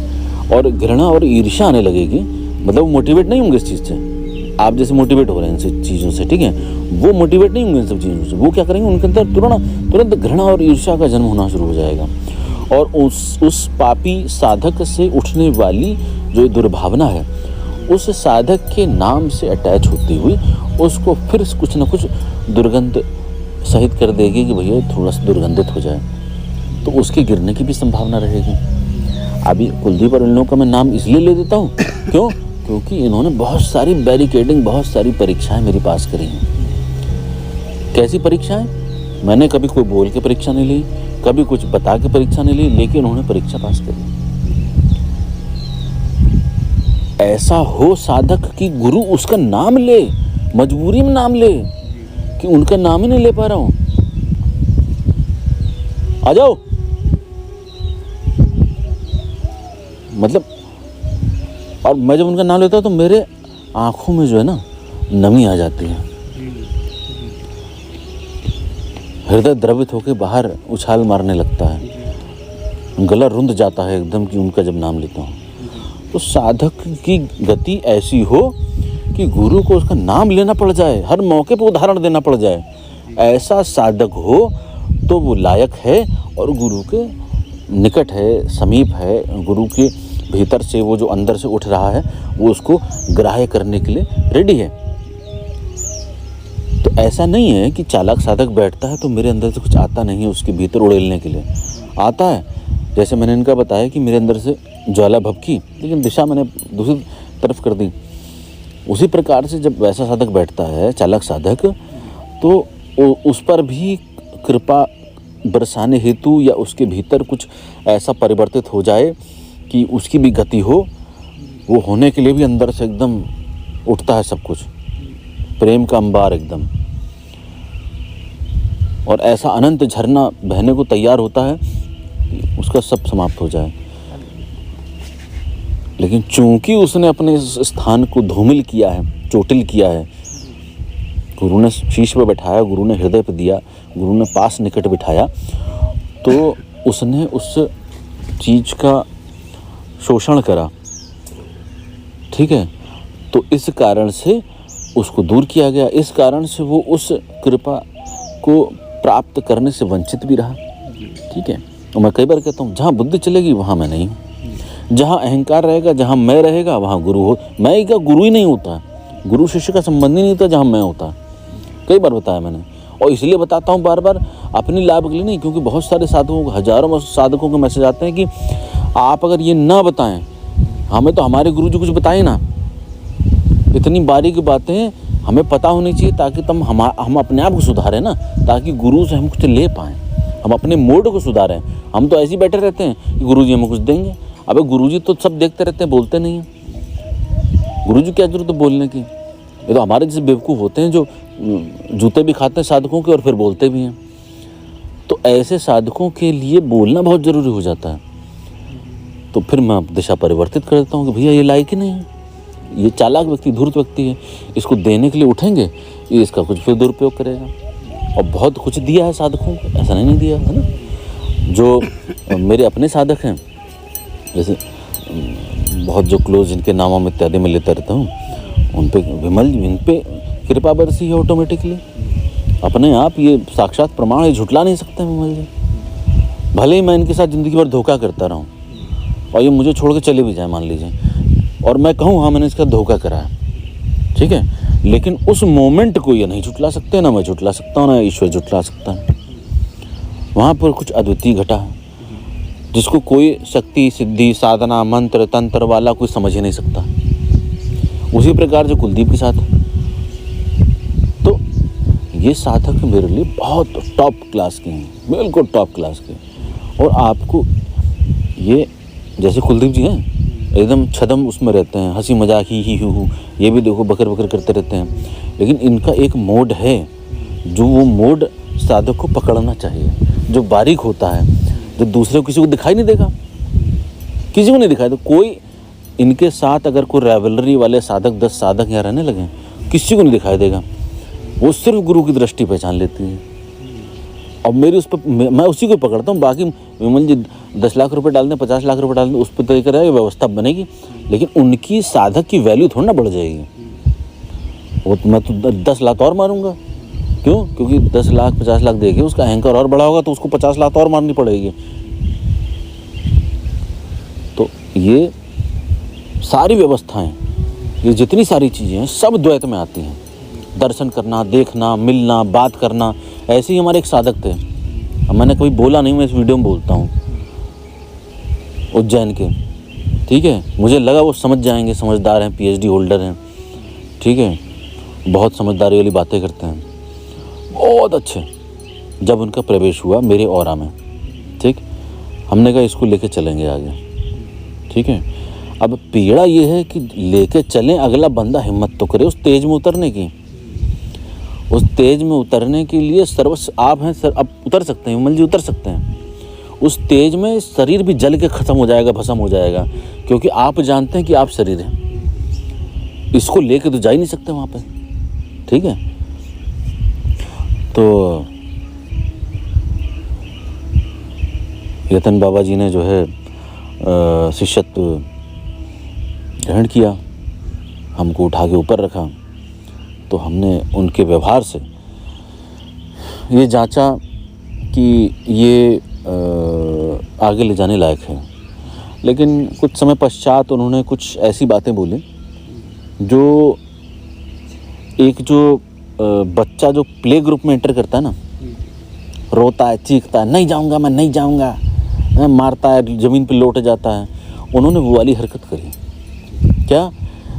और घृणा और ईर्ष्या आने लगेगी, मतलब वो मोटिवेट नहीं होंगे इस चीज़ से। आप जैसे मोटिवेट हो रहे हैं इन चीज़ों से, ठीक है, वो मोटिवेट नहीं होंगे इन सब चीज़ों से। वो क्या करेंगे, उनके अंदर तुरंत घृणा और ईर्ष्या का जन्म होना शुरू हो जाएगा। और उस पापी साधक से उठने वाली जो दुर्भावना है, उस साधक के नाम से अटैच होती हुई उसको फिर कुछ ना कुछ दुर्गंध सहित कर देगी कि भैया थोड़ा सा दुर्गंधित हो जाए, तो उसके गिरने की भी संभावना रहेगी। अभी कुलदीप और इन लोगों का मैं नाम इसलिए ले देता हूँ, क्यों? क्योंकि इन्होंने बहुत सारी बैरिकेडिंग, बहुत सारी परीक्षाएं मेरे पास करी हैं। कैसी परीक्षाएं? मैंने कभी कोई बोल के परीक्षा नहीं ली, कभी कुछ बता के परीक्षा नहीं ली, लेकिन उन्होंने परीक्षा पास करी। ऐसा हो साधक कि गुरु उसका नाम ले, मजबूरी में नाम ले, कि उनका नाम ही नहीं ले पा रहा हूं, आ जाओ, मतलब। और मैं जब उनका नाम लेता हूं तो मेरे आंखों में जो है ना नमी आ जाती है, हृदय द्रवित होकर बाहर उछाल मारने लगता है, गला रुंध जाता है एकदम कि उनका जब नाम लेता हूँ। तो साधक की गति ऐसी हो कि गुरु को उसका नाम लेना पड़ जाए, हर मौके पर उदाहरण देना पड़ जाए। ऐसा साधक हो तो वो लायक है और गुरु के निकट है, समीप है। गुरु के भीतर से वो जो अंदर से उठ रहा है वो उसको ग्राह्य करने के लिए रेडी है। तो ऐसा नहीं है कि चालाक साधक बैठता है तो मेरे अंदर से कुछ आता नहीं है उसके भीतर उड़ेलने के लिए, आता है। जैसे मैंने इनका बताया कि मेरे अंदर से ज्वाला भभकी, लेकिन दिशा मैंने दूसरी तरफ कर दी। उसी प्रकार से जब वैसा साधक बैठता है, चालाक साधक, तो उस पर भी कृपा बरसाने हेतु या उसके भीतर कुछ ऐसा परिवर्तित हो जाए कि उसकी भी गति हो, वो होने के लिए भी अंदर से एकदम उठता है सब कुछ, प्रेम का अंबार एकदम। और ऐसा अनंत झरना बहने को तैयार होता है कि उसका सब समाप्त हो जाए। लेकिन चूंकि उसने अपने इस स्थान को धूमिल किया है, चोटिल किया है, गुरु ने शीश पे बैठाया, गुरु ने हृदय पे दिया, गुरु ने पास निकट बिठाया, तो उसने उस चीज़ का शोषण करा, ठीक है। तो इस कारण से उसको दूर किया गया, इस कारण से वो उस कृपा को प्राप्त करने से वंचित भी रहा, ठीक है। तो मैं कई बार कहता हूँ, जहाँ बुद्धि चलेगी वहाँ मैं नहीं हूँ, जहाँ अहंकार रहेगा, जहाँ मैं रहेगा वहाँ गुरु हो। मैं ही क्या, गुरु ही नहीं होता, गुरु शिष्य का संबंध ही नहीं होता जहाँ मैं होता। कई बार बताया मैंने, और इसलिए बताता हूँ बार बार, अपनी लाभ के लिए नहीं, क्योंकि बहुत सारे साधकों को, हजारों साधकों के मैसेज आते हैं कि आप अगर ये ना बताएं, हमें तो हमारे गुरु जी कुछ बताएं ना। इतनी बारीक बातें हमें पता होनी चाहिए ताकि हम अपने आप को सुधारें ना, ताकि गुरु से हम कुछ ले पाएँ, हम अपने मोड को सुधारें। हम तो ऐसे ही बैठे रहते हैं कि गुरु जी हमें कुछ देंगे। अबे गुरु जी तो सब देखते रहते हैं, बोलते नहीं हैं। गुरु जी क्या जरूरत है बोलने की? ये तो हमारे जैसे बेवकूफ़ होते हैं जो जूते भी खाते हैं साधकों के और फिर बोलते भी हैं। तो ऐसे साधकों के लिए बोलना बहुत ज़रूरी हो जाता है। तो फिर मैं दिशा परिवर्तित कर देता हूँ कि भैया ये लायक ही नहीं है, ये चालाक व्यक्ति, धूर्त व्यक्ति है, इसको देने के लिए उठेंगे, ये इसका कुछ फिर दुरुपयोग करेगा। और बहुत कुछ दिया है साधकों को, ऐसा नहीं दिया है ना। जो मेरे अपने साधक हैं, जैसे बहुत जो क्लोज जिनके नामों में इत्यादि में लेता रहता हूँ, उन पे विमल जी, इन पे कृपा बरसी है ऑटोमेटिकली अपने आप। ये साक्षात प्रमाण है, झुटला नहीं सकते विमल जी। भले ही मैं इनके साथ ज़िंदगी भर धोखा करता रहूँ और ये मुझे छोड़ के चले भी जाए मान लीजिए, और मैं कहूँ हाँ मैंने इसका धोखा करा है, ठीक है, लेकिन उस मोमेंट को ये नहीं झुटला सकते, ना मैं झुटला सकता हूँ, ना ईश्वर झुटला सकता है। वहाँ पर कुछ अद्वितीय घटा है जिसको कोई शक्ति, सिद्धि, साधना, मंत्र, तंत्र वाला कोई समझ ही नहीं सकता। उसी प्रकार जो कुलदीप के साथ है। तो ये साधक मेरे लिए बहुत टॉप क्लास के हैं, बिल्कुल टॉप क्लास के। और आपको ये जैसे कुलदीप जी हैं, एकदम छदम उसमें रहते हैं, हंसी मजाक ही हु, ये भी देखो बकर बकर करते रहते हैं, लेकिन इनका एक मोड है जो वो मोड साधक को पकड़ना चाहिए, जो बारीक होता है, जो दूसरे को किसी को दिखाई नहीं देगा, किसी को नहीं दिखाई देगा। कोई इनके साथ अगर कोई राइवलरी वाले साधक 10 साधक यहाँ रहने लगे, किसी को नहीं दिखाई देगा, वो सिर्फ गुरु की दृष्टि पहचान लेती है। और मेरी उस पर, मैं उसी को पकड़ता हूँ। बाकी विमल जी 10 लाख रुपए डाल दें, 50 लाख रुपए डाल दें, उस पर तरीके रहेगा, व्यवस्था बनेगी, लेकिन उनकी साधक की वैल्यू थोड़ी ना बढ़ जाएगी। वो तो मैं तो 10 लाख और मारूंगा, क्यों? क्योंकि 10 लाख 50 लाख देके उसका अहंकार और बड़ा होगा, तो उसको 50 लाख और मारनी पड़ेगी। तो ये सारी व्यवस्थाएं, ये जितनी सारी चीज़ें हैं, सब द्वैत में आती हैं। दर्शन करना, देखना, मिलना, बात करना। ऐसे ही हमारे एक साधक थे, अब मैंने कभी बोला नहीं, मैं इस वीडियो में बोलता हूँ, उज्जैन के, ठीक है। मुझे लगा वो समझ जाएंगे, समझदार हैं, PhD होल्डर हैं, ठीक है, बहुत समझदारी वाली बातें करते हैं, बहुत अच्छे। जब उनका प्रवेश हुआ मेरे ऑरा में, ठीक, हमने कहा इसको लेके चलेंगे आगे, ठीक है। अब पीड़ा ये है कि लेके चलें, अगला बंदा हिम्मत तो करे उस तेज में उतरने की। उस तेज में उतरने के लिए सर्वस्व आप हैं सर, अब उतर सकते हैं, विमल जी उतर सकते हैं। उस तेज में शरीर भी जल के ख़त्म हो जाएगा, भस्म हो जाएगा, क्योंकि आप जानते हैं कि आप शरीर हैं, इसको लेके तो जा ही नहीं सकते वहाँ पे, ठीक है। तो यतन बाबा जी ने जो है शिष्यत्व ग्रहण किया, हमको उठा के ऊपर रखा, तो हमने उनके व्यवहार से ये जांचा कि ये आगे ले जाने लायक है। लेकिन कुछ समय पश्चात उन्होंने कुछ ऐसी बातें बोली जो एक जो बच्चा जो प्ले ग्रुप में एंटर करता है ना, रोता है, चीखता है, नहीं जाऊंगा मैं, नहीं जाऊंगा, मारता है, ज़मीन पे लौट जाता है, उन्होंने वो वाली हरकत करी। क्या?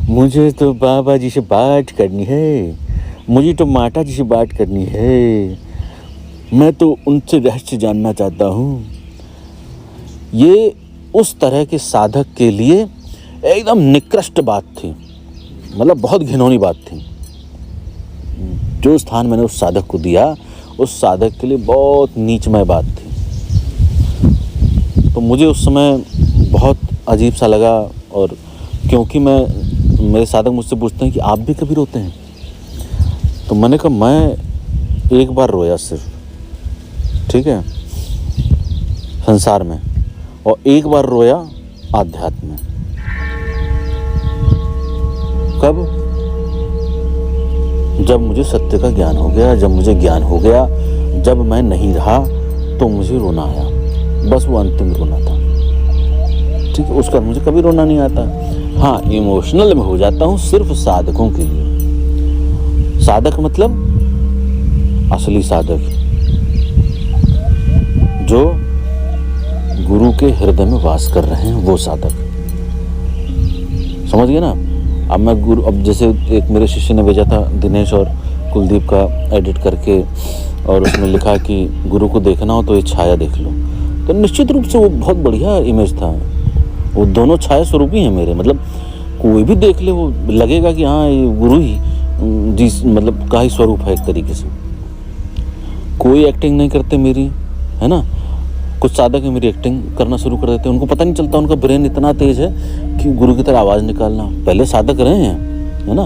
मुझे तो बाबा जी से बात करनी है, मुझे तो माता जी से बात करनी है, मैं तो उनसे रहस्य जानना चाहता हूँ। ये उस तरह के साधक के लिए एकदम निकृष्ट बात थी, मतलब बहुत घिनौनी बात थी। जो स्थान मैंने उस साधक को दिया उस साधक के लिए बहुत नीचमय बात थी। तो मुझे उस समय बहुत अजीब सा लगा, और क्योंकि मेरे साधक मुझसे पूछते हैं कि आप भी कभी रोते हैं, तो मैंने कहा मैं एक बार रोया सिर्फ, ठीक है, संसार में, और एक बार रोया आध्यात्म में। कब? जब मुझे सत्य का ज्ञान हो गया, जब मुझे ज्ञान हो गया, जब मैं नहीं रहा तो मुझे रोना आया। बस वो अंतिम रोना था, ठीक है। उसका मुझे कभी रोना नहीं आता। हाँ, इमोशनल में हो जाता हूँ सिर्फ साधकों के लिए। साधक मतलब असली साधक, जो गुरु के हृदय में वास कर रहे हैं, वो साधक। समझ गए ना? अब जैसे एक मेरे शिष्य ने भेजा था, दिनेश और कुलदीप का एडिट करके, और उसमें लिखा कि गुरु को देखना हो तो ये छाया देख लो। तो निश्चित रूप से वो बहुत बढ़िया इमेज था। वो दोनों छाया स्वरूप ही हैं मेरे, मतलब कोई भी देख ले वो लगेगा कि हाँ ये गुरु ही मतलब का ही स्वरूप है एक तरीके से। कोई एक्टिंग नहीं करते मेरी, है ना। कुछ साधक है मेरी एक्टिंग करना शुरू कर देते हैं, उनको पता नहीं चलता, उनका ब्रेन इतना तेज है कि गुरु की तरह आवाज़ निकालना। पहले साधक रहे हैं, है ना,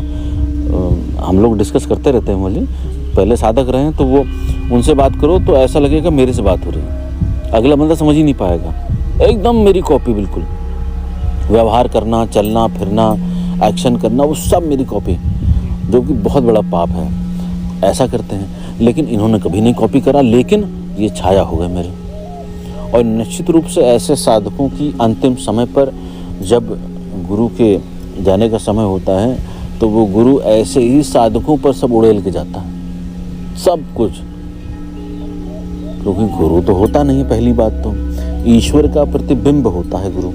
हम लोग डिस्कस करते रहते हैं मोली, पहले साधक रहे हैं, तो वो उनसे बात करो तो ऐसा लगेगा मेरे से बात हो रही है, अगला बंदा समझ ही नहीं पाएगा। एकदम मेरी कॉपी, बिल्कुल व्यवहार करना, चलना फिरना, एक्शन करना, वो सब मेरी कॉपी, जो कि बहुत बड़ा पाप है। ऐसा करते हैं, लेकिन इन्होंने कभी नहीं कॉपी करा, लेकिन ये छाया हो गए मेरे। और निश्चित रूप से ऐसे साधकों की अंतिम समय पर जब गुरु के जाने का समय होता है, तो वो गुरु ऐसे ही साधकों पर सब उड़ेल के जाता है, सब कुछ। क्योंकि गुरु तो होता नहीं, पहली बात तो ईश्वर का प्रतिबिंब होता है गुरु,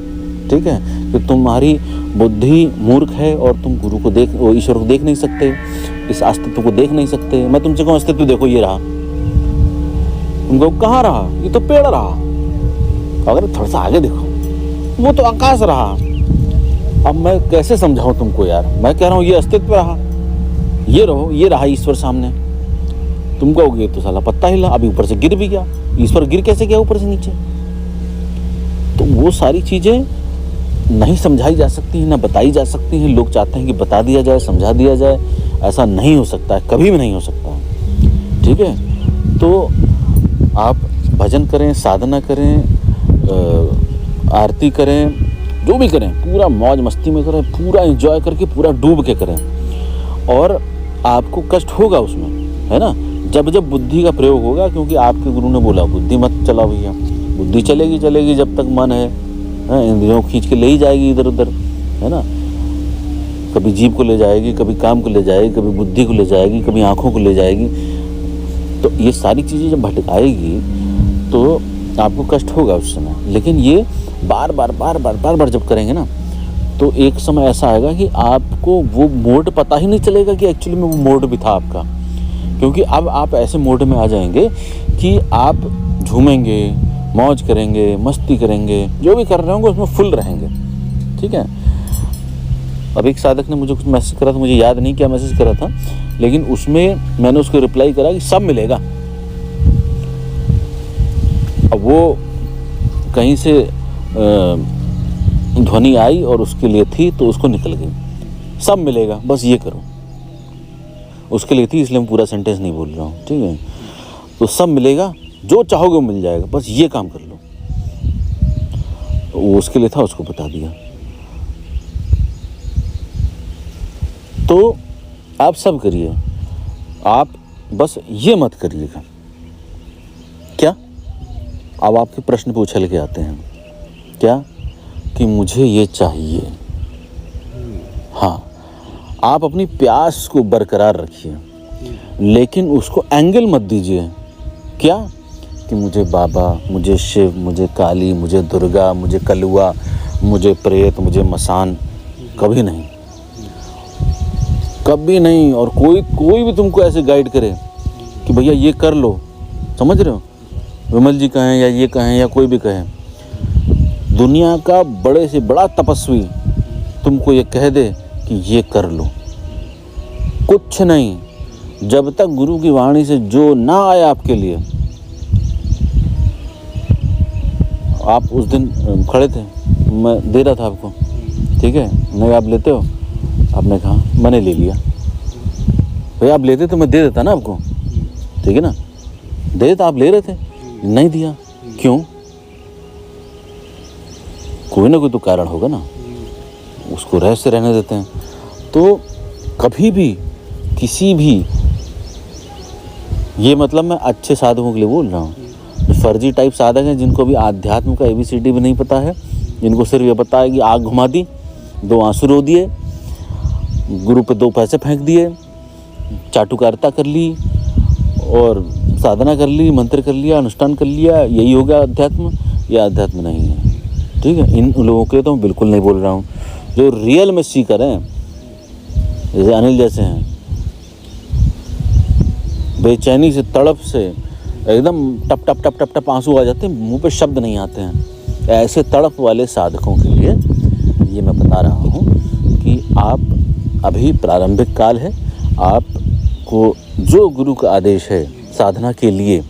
ठीक है। कि तुम्हारी बुद्धि मूर्ख है और तुम गुरु को ईश्वर को देख नहीं सकते, इस अस्तित्व को देख नहीं सकते। मैं तुमसे कहूँ अस्तित्व देखो, ये रहा, तुमको कहाँ रहा, ये तो पेड़ रहा। अगर थोड़ा सा आगे देखो, वो तो आकाश रहा। अब मैं कैसे समझाऊं तुमको यार, मैं कह रहा हूँ ये अस्तित्व रहा, ये रहो, ये रहा ईश्वर सामने। तुम कहोगे तो साला पत्ता हिला, अभी ऊपर से गिर भी गया। ईश्वर गिर कैसे गया ऊपर से नीचे? तो वो सारी चीजें नहीं समझाई जा सकती हैं, ना बताई जा सकती हैं। लोग चाहते हैं कि बता दिया जाए, समझा दिया जाए, ऐसा नहीं हो सकता है, कभी भी नहीं हो सकता है, ठीक है। तो आप भजन करें, साधना करें, आरती करें, जो भी करें, पूरा मौज मस्ती में करें, पूरा एंजॉय करके, पूरा डूब के करें। और आपको कष्ट होगा उसमें, है ना, जब जब बुद्धि का प्रयोग होगा, क्योंकि आपके गुरु ने बोला बुद्धि मत चलाओ भैया। बुद्धि चलेगी चलेगी जब तक मन है, इंद्रियों खींच के ले ही जाएगी इधर उधर, है ना। कभी जीभ को ले जाएगी, कभी काम को ले जाएगी, कभी बुद्धि को ले जाएगी, कभी आँखों को ले जाएगी। तो ये सारी चीज़ें जब भटकाएगी तो आपको कष्ट होगा उस समय। लेकिन ये बार बार जब करेंगे ना, तो एक समय ऐसा आएगा कि आपको वो मोड पता ही नहीं चलेगा कि एक्चुअली में वो मोड भी था आपका। क्योंकि अब आप ऐसे मोड में आ जाएंगे कि आप झूमेंगे, मौज करेंगे, मस्ती करेंगे, जो भी कर रहे होंगे उसमें फुल रहेंगे, ठीक है। अब एक साधक ने मुझे कुछ मैसेज करा था, मुझे याद नहीं क्या मैसेज करा था, लेकिन उसमें मैंने उसको रिप्लाई करा कि सब मिलेगा। अब वो कहीं से ध्वनि आई और उसके लिए थी, तो उसको निकल गई, सब मिलेगा, बस ये करो। उसके लिए थी, इसलिए मैं पूरा सेंटेंस नहीं बोल रहा हूँ, ठीक है। तो सब मिलेगा, जो चाहोगे वो मिल जाएगा, बस ये काम कर लो। तो वो उसके लिए था, उसको बता दिया। तो आप सब करिए, आप बस ये मत करिएगा। क्या? अब आपके प्रश्न पे उछल के आते हैं, क्या? कि मुझे ये चाहिए। हाँ, आप अपनी प्यास को बरकरार रखिए, लेकिन उसको एंगल मत दीजिए। क्या? कि मुझे बाबा, मुझे शिव, मुझे काली, मुझे दुर्गा, मुझे कलुआ, मुझे प्रेत, मुझे मसान। कभी नहीं, कभी नहीं। और कोई भी तुमको ऐसे गाइड करे कि भैया ये कर लो, समझ रहे हो, विमल जी कहें या ये कहें या कोई भी कहे, दुनिया का बड़े से बड़ा तपस्वी तुमको ये कह दे कि ये कर लो, कुछ नहीं, जब तक गुरु की वाणी से जो ना आए आपके लिए, आप उस दिन खड़े थे, मैं दे रहा था आपको, ठीक है, नहीं आप लेते हो, आपने कहा मैंने ले लिया, भाई आप लेते तो मैं दे देता ना आपको, ठीक है ना, दे देता, आप ले रहे थे, नहीं दिया, क्यों? कोई ना कोई तो कारण होगा ना, उसको रहस्य रहने देते हैं। तो कभी भी किसी भी, ये मतलब मैं अच्छे साधकों के लिए बोल रहा हूँ, फर्जी टाइप साधक हैं जिनको भी आध्यात्म का ABCD भी नहीं पता है, जिनको सिर्फ ये पता है कि आग घुमा दी, 2 आंसू रो दिए, गुरु पे 2 पैसे फेंक दिए, चाटुकारिता कर ली और साधना कर ली, मंत्र कर लिया, अनुष्ठान कर लिया, यही हो गया अध्यात्म। यह अध्यात्म नहीं है, ठीक है। इन लोगों के लिए तो मैं बिल्कुल नहीं बोल रहा हूँ। जो रियल में सीकर हैं, जैसे अनिल जैसे हैं, बेचैनी से, तड़प से एकदम टप टप टप टप टप आंसू आ जाते हैं, मुंह पे शब्द नहीं आते हैं, ऐसे तड़प वाले साधकों के लिए ये मैं बता रहा हूँ कि आप अभी प्रारंभिक काल है, आपको जो गुरु का आदेश है साधना के लिए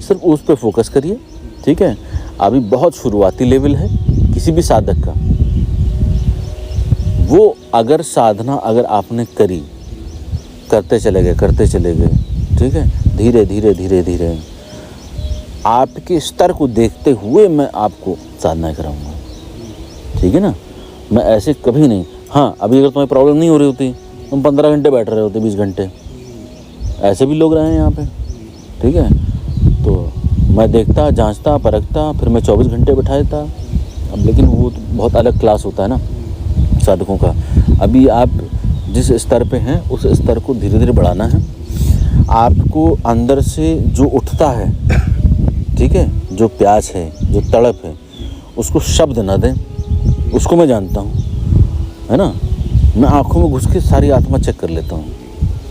सिर्फ उस पर फोकस करिए, ठीक है। अभी बहुत शुरुआती लेवल है किसी भी साधक का। वो अगर साधना अगर आपने करी, करते चले गए, ठीक है, धीरे धीरे धीरे धीरे आपके स्तर को देखते हुए मैं आपको साधना कराऊंगा, ठीक है ना। मैं ऐसे कभी नहीं, हाँ अभी अगर तुम्हें प्रॉब्लम नहीं हो रही होती, तुम 15 घंटे बैठ रहे होते, 20 घंटे, ऐसे भी लोग रहे हैं यहाँ पे, ठीक है। तो मैं देखता, जांचता, परखता, फिर मैं 24 घंटे बैठा देता। अब लेकिन वो तो बहुत अलग क्लास होता है ना साधकों का। अभी आप जिस स्तर पे हैं उस स्तर को धीरे धीरे बढ़ाना है। आपको अंदर से जो उठता है, ठीक है, जो प्यास है, जो तड़प है, उसको शब्द ना दें, उसको मैं जानता हूँ, है ना। मैं आँखों में घुस के सारी आत्मा चेक कर लेता हूँ,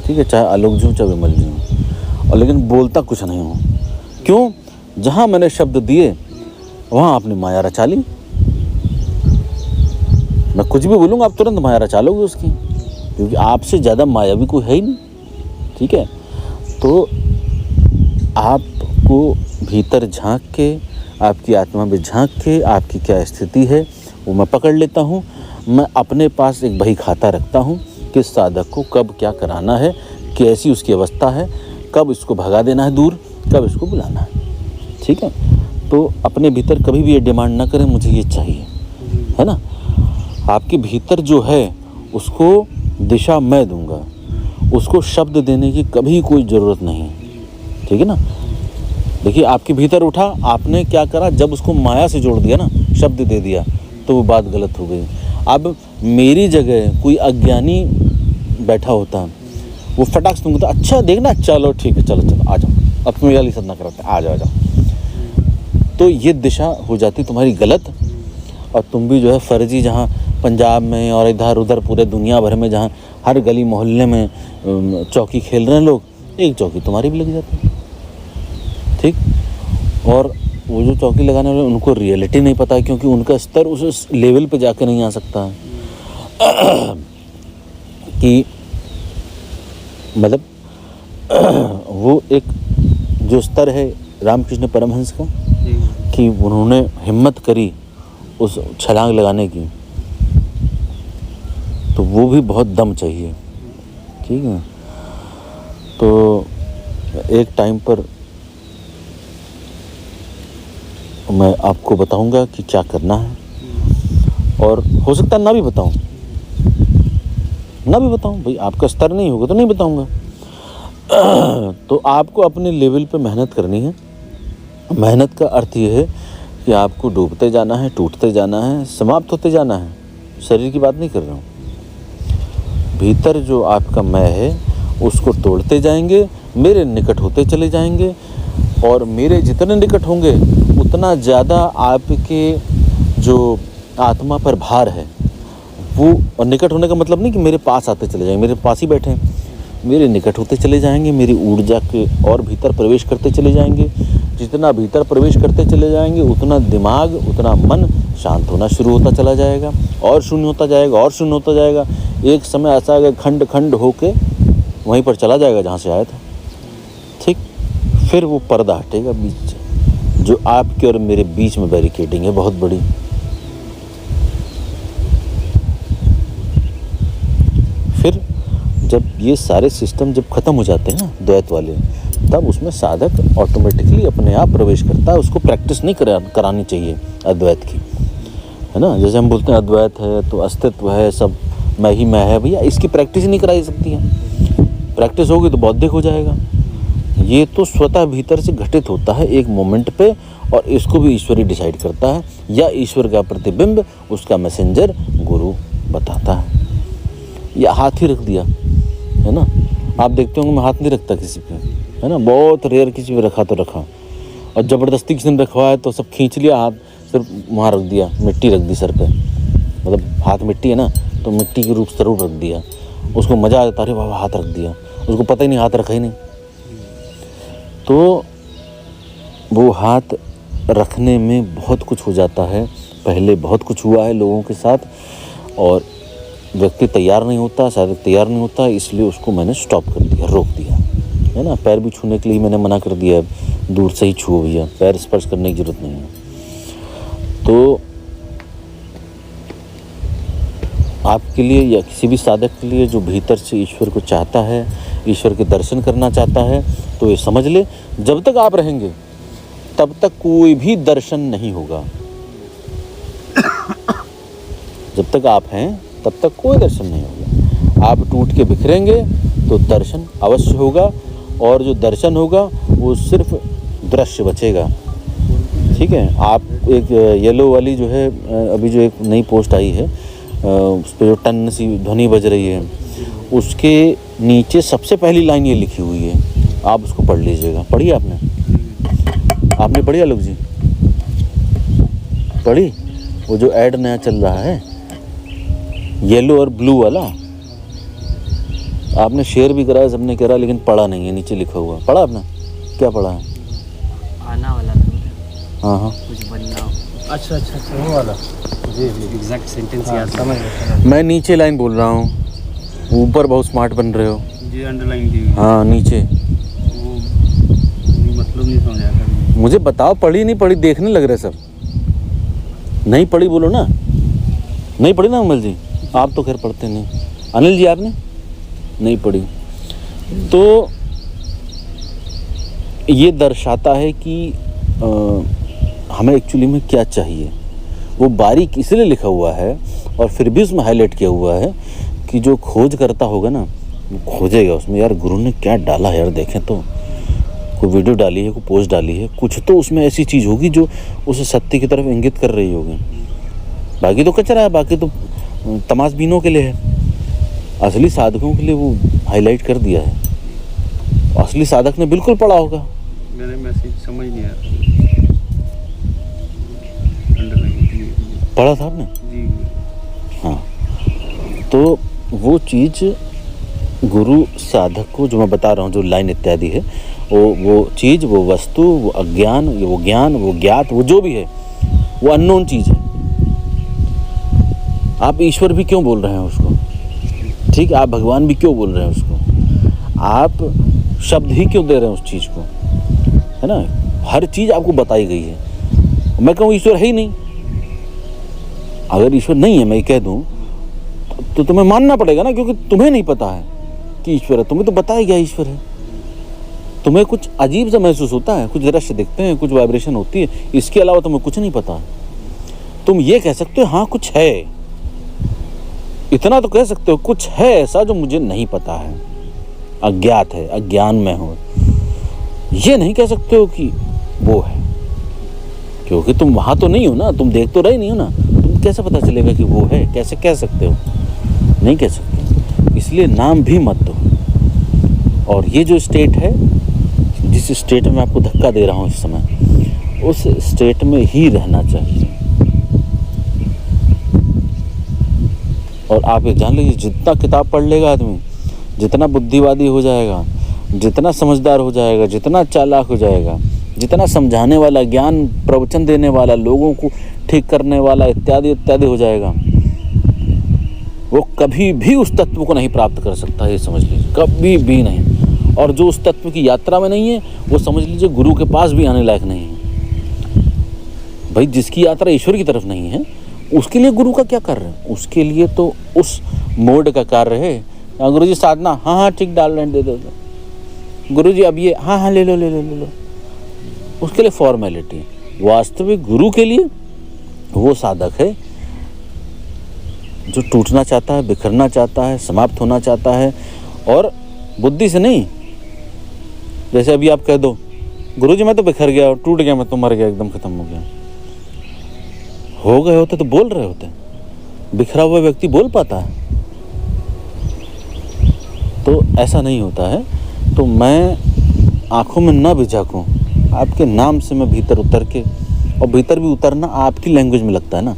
ठीक है, चाहे आलोक जी हूँ चाहे विमल जी हूँ, और लेकिन बोलता कुछ नहीं हूँ। क्यों? जहाँ मैंने शब्द दिए वहाँ आपने माया रचा ली। मैं कुछ भी बोलूँगा आप तुरंत माया रचा लोगे उसकी, क्योंकि आपसे ज़्यादा मायावी कोई है ही नहीं, ठीक है। तो आपको भीतर झांक के, आपकी आत्मा में झांक के आपकी क्या स्थिति है वो मैं पकड़ लेता हूँ। मैं अपने पास एक बही खाता रखता हूँ कि साधक को कब क्या कराना है, कैसी उसकी अवस्था है, कब इसको भगा देना है दूर, कब इसको बुलाना है, ठीक है। तो अपने भीतर कभी भी ये डिमांड ना करें मुझे ये चाहिए, है ना। आपके भीतर जो है उसको दिशा मैं दूंगा, उसको शब्द देने की कभी कोई ज़रूरत नहीं, ठीक है ना। देखिए आपके भीतर उठा, आपने क्या करा, जब उसको माया से जोड़ दिया ना, शब्द दे दिया, तो वो बात गलत हो गई। अब मेरी जगह कोई अज्ञानी बैठा होता, वो फटाक से तुमको तो अच्छा देखना, चलो ठीक है, चलो आ जाओ, अब तुम्हें वाली साधना कराते हैं, आ जाओ, तो ये दिशा हो जाती तुम्हारी गलत। और तुम भी जो है फर्जी, जहाँ पंजाब में और इधर उधर पूरे दुनिया भर में जहाँ हर गली मोहल्ले में चौकी खेल रहे हैं लोग, एक चौकी तुम्हारी भी लग जाती है, ठीक। और वो जो चौकी लगाने वाले उनको रियलिटी नहीं पता है, क्योंकि उनका स्तर उस लेवल पे जाके नहीं आ सकता है कि मतलब वो एक जो स्तर है रामकृष्ण परमहंस का, कि उन्होंने हिम्मत करी उस छलांग लगाने की, तो वो भी बहुत दम चाहिए, ठीक है। तो एक टाइम पर मैं आपको बताऊंगा कि क्या करना है, और हो सकता है ना भी बताऊं भाई, आपका स्तर नहीं होगा तो नहीं बताऊंगा। तो आपको अपने लेवल पे मेहनत करनी है। मेहनत का अर्थ ये है कि आपको डूबते जाना है, टूटते जाना है, समाप्त होते जाना है। शरीर की बात नहीं कर रहा हूँ, भीतर जो आपका मैं है उसको तोड़ते जाएंगे, मेरे निकट होते चले जाएंगे, और मेरे जितने निकट होंगे उतना ज़्यादा आपके जो आत्मा पर भार है वो, और निकट होने का मतलब नहीं कि मेरे पास आते चले जाएंगे, मेरे पास ही बैठे हैं, मेरे निकट होते चले जाएंगे, मेरी ऊर्जा के और भीतर प्रवेश करते चले जाएंगे। जितना भीतर प्रवेश करते चले जाएंगे उतना दिमाग, उतना मन शांत होना शुरू होता चला जाएगा, और शून्य होता जाएगा, और शून्य होता जाएगा। एक समय ऐसा आएगा खंड खंड होके वहीं पर चला जाएगा जहाँ से आया था। ठीक, फिर वो पर्दा हटेगा बीच से, जो आपके और मेरे बीच में बैरिकेडिंग है बहुत बड़ी। फिर जब ये सारे सिस्टम जब ख़त्म हो जाते हैं ना द्वैत वाले, तब उसमें साधक ऑटोमेटिकली अपने आप प्रवेश करता है। उसको प्रैक्टिस नहीं करानी चाहिए अद्वैत की, है ना। जैसे हम बोलते हैं अद्वैत है तो अस्तित्व है, सब मैं ही मैं है, भैया इसकी प्रैक्टिस ही नहीं कराई सकती है। प्रैक्टिस होगी तो बौद्धिक हो जाएगा। ये तो स्वतः भीतर से घटित होता है एक मोमेंट पे, और इसको भी ईश्वर ही डिसाइड करता है, या ईश्वर का प्रतिबिंब उसका मैसेंजर गुरु बताता है। या हाथ ही रख दिया, है ना। आप देखते होंगे मैं हाथ नहीं रखता किसी पे, है ना, बहुत रेयर किसी पे रखा तो रखा, और ज़बरदस्ती किसी ने रखवाया तो सब खींच लिया, हाथ सिर्फ वहाँ रख दिया, मिट्टी रख दी सर पे, मतलब हाथ मिट्टी है ना तो मिट्टी के रूप जरूर रख दिया। उसको मज़ा आ जाता, अरे बाबा हाथ रख दिया, उसको पता ही नहीं हाथ रखा ही नहीं। तो वो हाथ रखने में बहुत कुछ हो जाता है। पहले बहुत कुछ हुआ है लोगों के साथ, और व्यक्ति तैयार नहीं होता, साधक तैयार नहीं होता, इसलिए उसको मैंने स्टॉप कर दिया, रोक दिया, है ना। पैर भी छूने के लिए मैंने मना कर दिया, दूर से ही छुओ भैया, पैर स्पर्श करने की जरूरत नहीं है। तो आपके लिए या किसी भी साधक के लिए जो भीतर से ईश्वर को चाहता है, ईश्वर के दर्शन करना चाहता है, तो ये समझ ले, जब तक आप रहेंगे तब तक कोई भी दर्शन नहीं होगा। जब तक आप हैं तब तक कोई दर्शन नहीं होगा। आप टूट के बिखरेंगे तो दर्शन अवश्य होगा, और जो दर्शन होगा वो सिर्फ दृश्य बचेगा। ठीक है। आप एक येलो वाली जो है अभी जो एक नई पोस्ट आई है, उस पर जो टन सी ध्वनि बज रही है, उसके नीचे सबसे पहली लाइन ये लिखी हुई है, आप उसको पढ़ लीजिएगा। पढ़ी आपने पढ़ी आलोक जी? पढ़ी? वो जो ऐड नया चल रहा है येलो और ब्लू वाला, आपने शेयर भी करा है, सबने करा, लेकिन पढ़ा नहीं है, नीचे लिखा हुआ। पढ़ा आपने? क्या पढ़ा है? आना वाला था। हाँ कुछ बनना। अच्छा वो वाला जी एग्जैक्ट सेंटेंस हाँ, याद समझ मैं नीचे लाइन बोल रहा हूँ, ऊपर बहुत स्मार्ट बन रहे हो जी, अंडरलाइन दी हुई। हाँ नीचे। वो मतलब नहीं समझा था मुझे बताओ, पढ़ी नहीं पढ़ी? देखने लग रहे सब। नहीं पढ़ी बोलो ना। नहीं पढ़ी ना अमल जी? आप तो खैर पढ़ते नहीं। अनिल जी आपने नहीं पढ़ी? तो ये दर्शाता है कि हमें एक्चुअली में क्या चाहिए। वो बारीक इसलिए लिखा हुआ है, और फिर भी उसमें हाईलाइट किया हुआ है कि जो खोज करता होगा ना, वो खोजेगा उसमें, यार गुरु ने क्या डाला है यार, देखें तो कोई वीडियो डाली है, कोई पोस्ट डाली है, कुछ तो उसमें ऐसी चीज़ होगी जो उसे सत्य की तरफ इंगित कर रही होगी। बाकी तो कचरा है, बाकी तो तमाशबीनों के लिए है। असली साधकों के लिए वो हाईलाइट कर दिया है। असली साधक ने बिल्कुल पढ़ा होगा। मैंने मैसेज समझ नहीं आया, अंडरलाइन पढ़ा था आपने? जी हाँ। तो वो चीज़ गुरु साधक को जो मैं बता रहा हूँ, जो लाइन इत्यादि है, वो चीज़, वो वस्तु, वो अज्ञान, वो ज्ञान, वो ज्ञात, वो जो भी है, वो अननोन चीज़ है। आप ईश्वर भी क्यों बोल रहे हैं उसको? ठीक है, आप भगवान भी क्यों बोल रहे हैं उसको? आप शब्द ही क्यों दे रहे हैं उस चीज़ को, है ना। हर चीज़ आपको बताई गई है। मैं कहूँ ईश्वर है ही नहीं, अगर ईश्वर नहीं है मैं कह दूँ तो तुम्हें मानना पड़ेगा ना, क्योंकि तुम्हें नहीं पता है कि ईश्वर है। तुम्हें तो बताया गया ईश्वर है। तुम्हें कुछ अजीब सा महसूस होता है, कुछ दृश्य दिखते हैं, कुछ वाइब्रेशन होती है, इसके अलावा तुम्हें कुछ नहीं पता। तुम ये कह सकते हो हाँ कुछ है, इतना तो कह सकते हो कुछ है ऐसा जो मुझे नहीं पता है, अज्ञात है, अज्ञान में हो। ये नहीं कह सकते हो कि वो है, क्योंकि तुम वहाँ तो नहीं हो ना, तुम देख तो रहे नहीं हो ना। तुम कैसे पता चलेगा कि वो है? कैसे कह सकते हो? नहीं कह सकते। इसलिए नाम भी मत दो। और ये जो स्टेट है, जिस स्टेट में आपको धक्का दे रहा हूँ इस समय, उस स्टेट में ही रहना चाहिए। और आप ये जान लीजिए, जितना किताब पढ़ लेगा आदमी, जितना बुद्धिवादी हो जाएगा, जितना समझदार हो जाएगा, जितना चालाक हो जाएगा, जितना समझाने वाला, ज्ञान प्रवचन देने वाला, लोगों को ठीक करने वाला इत्यादि इत्यादि हो जाएगा, वो कभी भी उस तत्व को नहीं प्राप्त कर सकता, ये समझ लीजिए, कभी भी नहीं। और जो उस तत्व की यात्रा में नहीं है वो समझ लीजिए गुरु के पास भी आने लायक नहीं है। भाई जिसकी यात्रा ईश्वर की तरफ नहीं है उसके लिए गुरु का क्या कार्य है? उसके लिए तो उस मोड का कार्य है, गुरु जी साधना, हाँ हाँ ठीक डाल रहे हैं, दे दो, गुरु जी अब ये, हाँ हाँ ले लो ले लो ले लो, उसके लिए फॉर्मेलिटी। वास्तविक गुरु के लिए वो साधक है जो टूटना चाहता है, बिखरना चाहता है, समाप्त होना चाहता है, और बुद्धि से नहीं। जैसे अभी आप कह दो गुरुजी मैं तो बिखर गया, टूट गया, मैं तो मर गया, एकदम खत्म हो गया, हो गए होते तो बोल रहे होते। बिखरा हुआ व्यक्ति बोल पाता है? तो ऐसा नहीं होता है। तो मैं आंखों में ना भी झांकूं, आपके नाम से मैं भीतर उतर के, और भीतर भी उतरना आपकी लैंग्वेज में लगता है ना,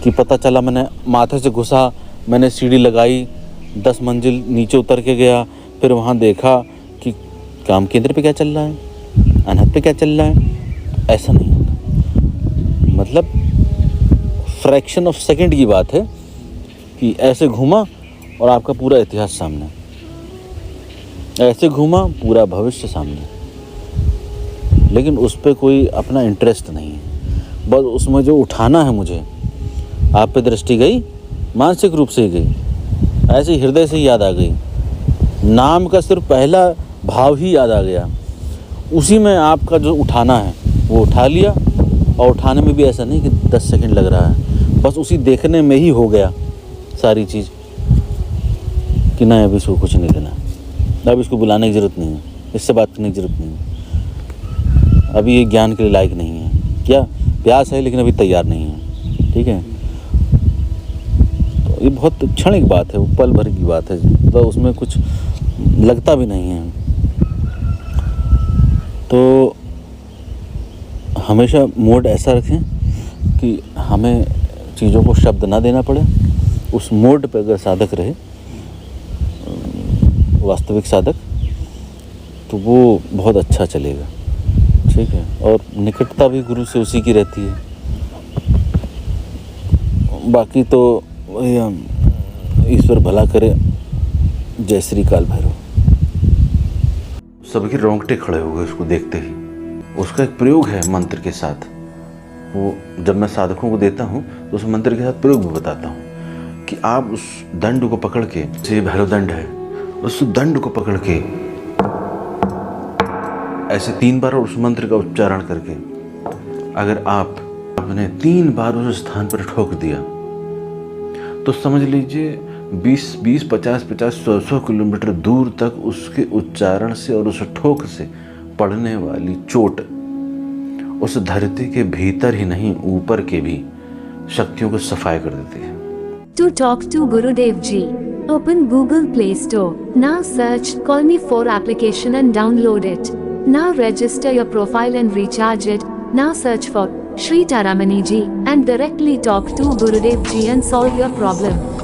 कि पता चला मैंने माथे से घुसा, मैंने सीढ़ी लगाई, 10 मंजिल नीचे उतर के गया, फिर वहाँ देखा कि काम केंद्र पे क्या चल रहा है, अनहद पे क्या चल रहा है। ऐसा नहीं होता। मतलब फ्रैक्शन ऑफ सेकंड की बात है कि ऐसे घूमा और आपका पूरा इतिहास सामने, ऐसे घूमा पूरा भविष्य सामने, लेकिन उस पर कोई अपना इंटरेस्ट नहीं है। बस उसमें जो उठाना है मुझे, आप पे दृष्टि गई, मानसिक रूप से ही गई, ऐसे हृदय से ही याद आ गई, नाम का सिर्फ पहला भाव ही याद आ गया, उसी में आपका जो उठाना है वो उठा लिया। और उठाने में भी ऐसा नहीं कि 10 सेकंड लग रहा है, बस उसी देखने में ही हो गया सारी चीज़, कि नहीं अभी इसको कुछ नहीं देना, अब इसको बुलाने की ज़रूरत नहीं है, इससे बात करने की ज़रूरत नहीं है, अभी ये ज्ञान के लिए लायक नहीं है, क्या प्यास है लेकिन अभी तैयार नहीं है। ठीक है, तो ये बहुत क्षणिक बात है, वो पल भर की बात है, तो उसमें कुछ लगता भी नहीं है। तो हमेशा मोड ऐसा रखें कि हमें चीज़ों को शब्द ना देना पड़े। उस मोड पे अगर साधक रहे, वास्तविक साधक, तो वो बहुत अच्छा चलेगा। ठीक है, और निकटता भी गुरु से उसी की रहती है। बाकी तो वही, हम ईश्वर भला करे। जय श्री काल भैरव। सबके रोंगटे खड़े हो गए उसको देखते ही। उसका एक प्रयोग है मंत्र के साथ, वो जब मैं साधकों को देता हूँ तो उस मंत्र के साथ प्रयोग भी बताता हूँ कि आप उस दंड को पकड़ के, जैसे भैरव दंड है, उस दंड को पकड़ के ऐसे 3 बार और उस मंत्र का उच्चारण करके, अगर आपने 3 बार उस स्थान पर ठोक दिया तो समझ लीजिए 20, 50, 100 किलोमीटर दूर तक उसके उच्चारण से और उस ठोक से पड़ने वाली चोट उस धरती के भीतर ही नहीं, ऊपर के भी शक्तियों को सफाई कर देती है। To talk to Gurudev Ji, open Google Play Store. Now search Call Me 4 application and download it. Now register your profile and recharge it. Now search for Shri Taramani Ji and directly talk to Gurudev Ji and solve your problem.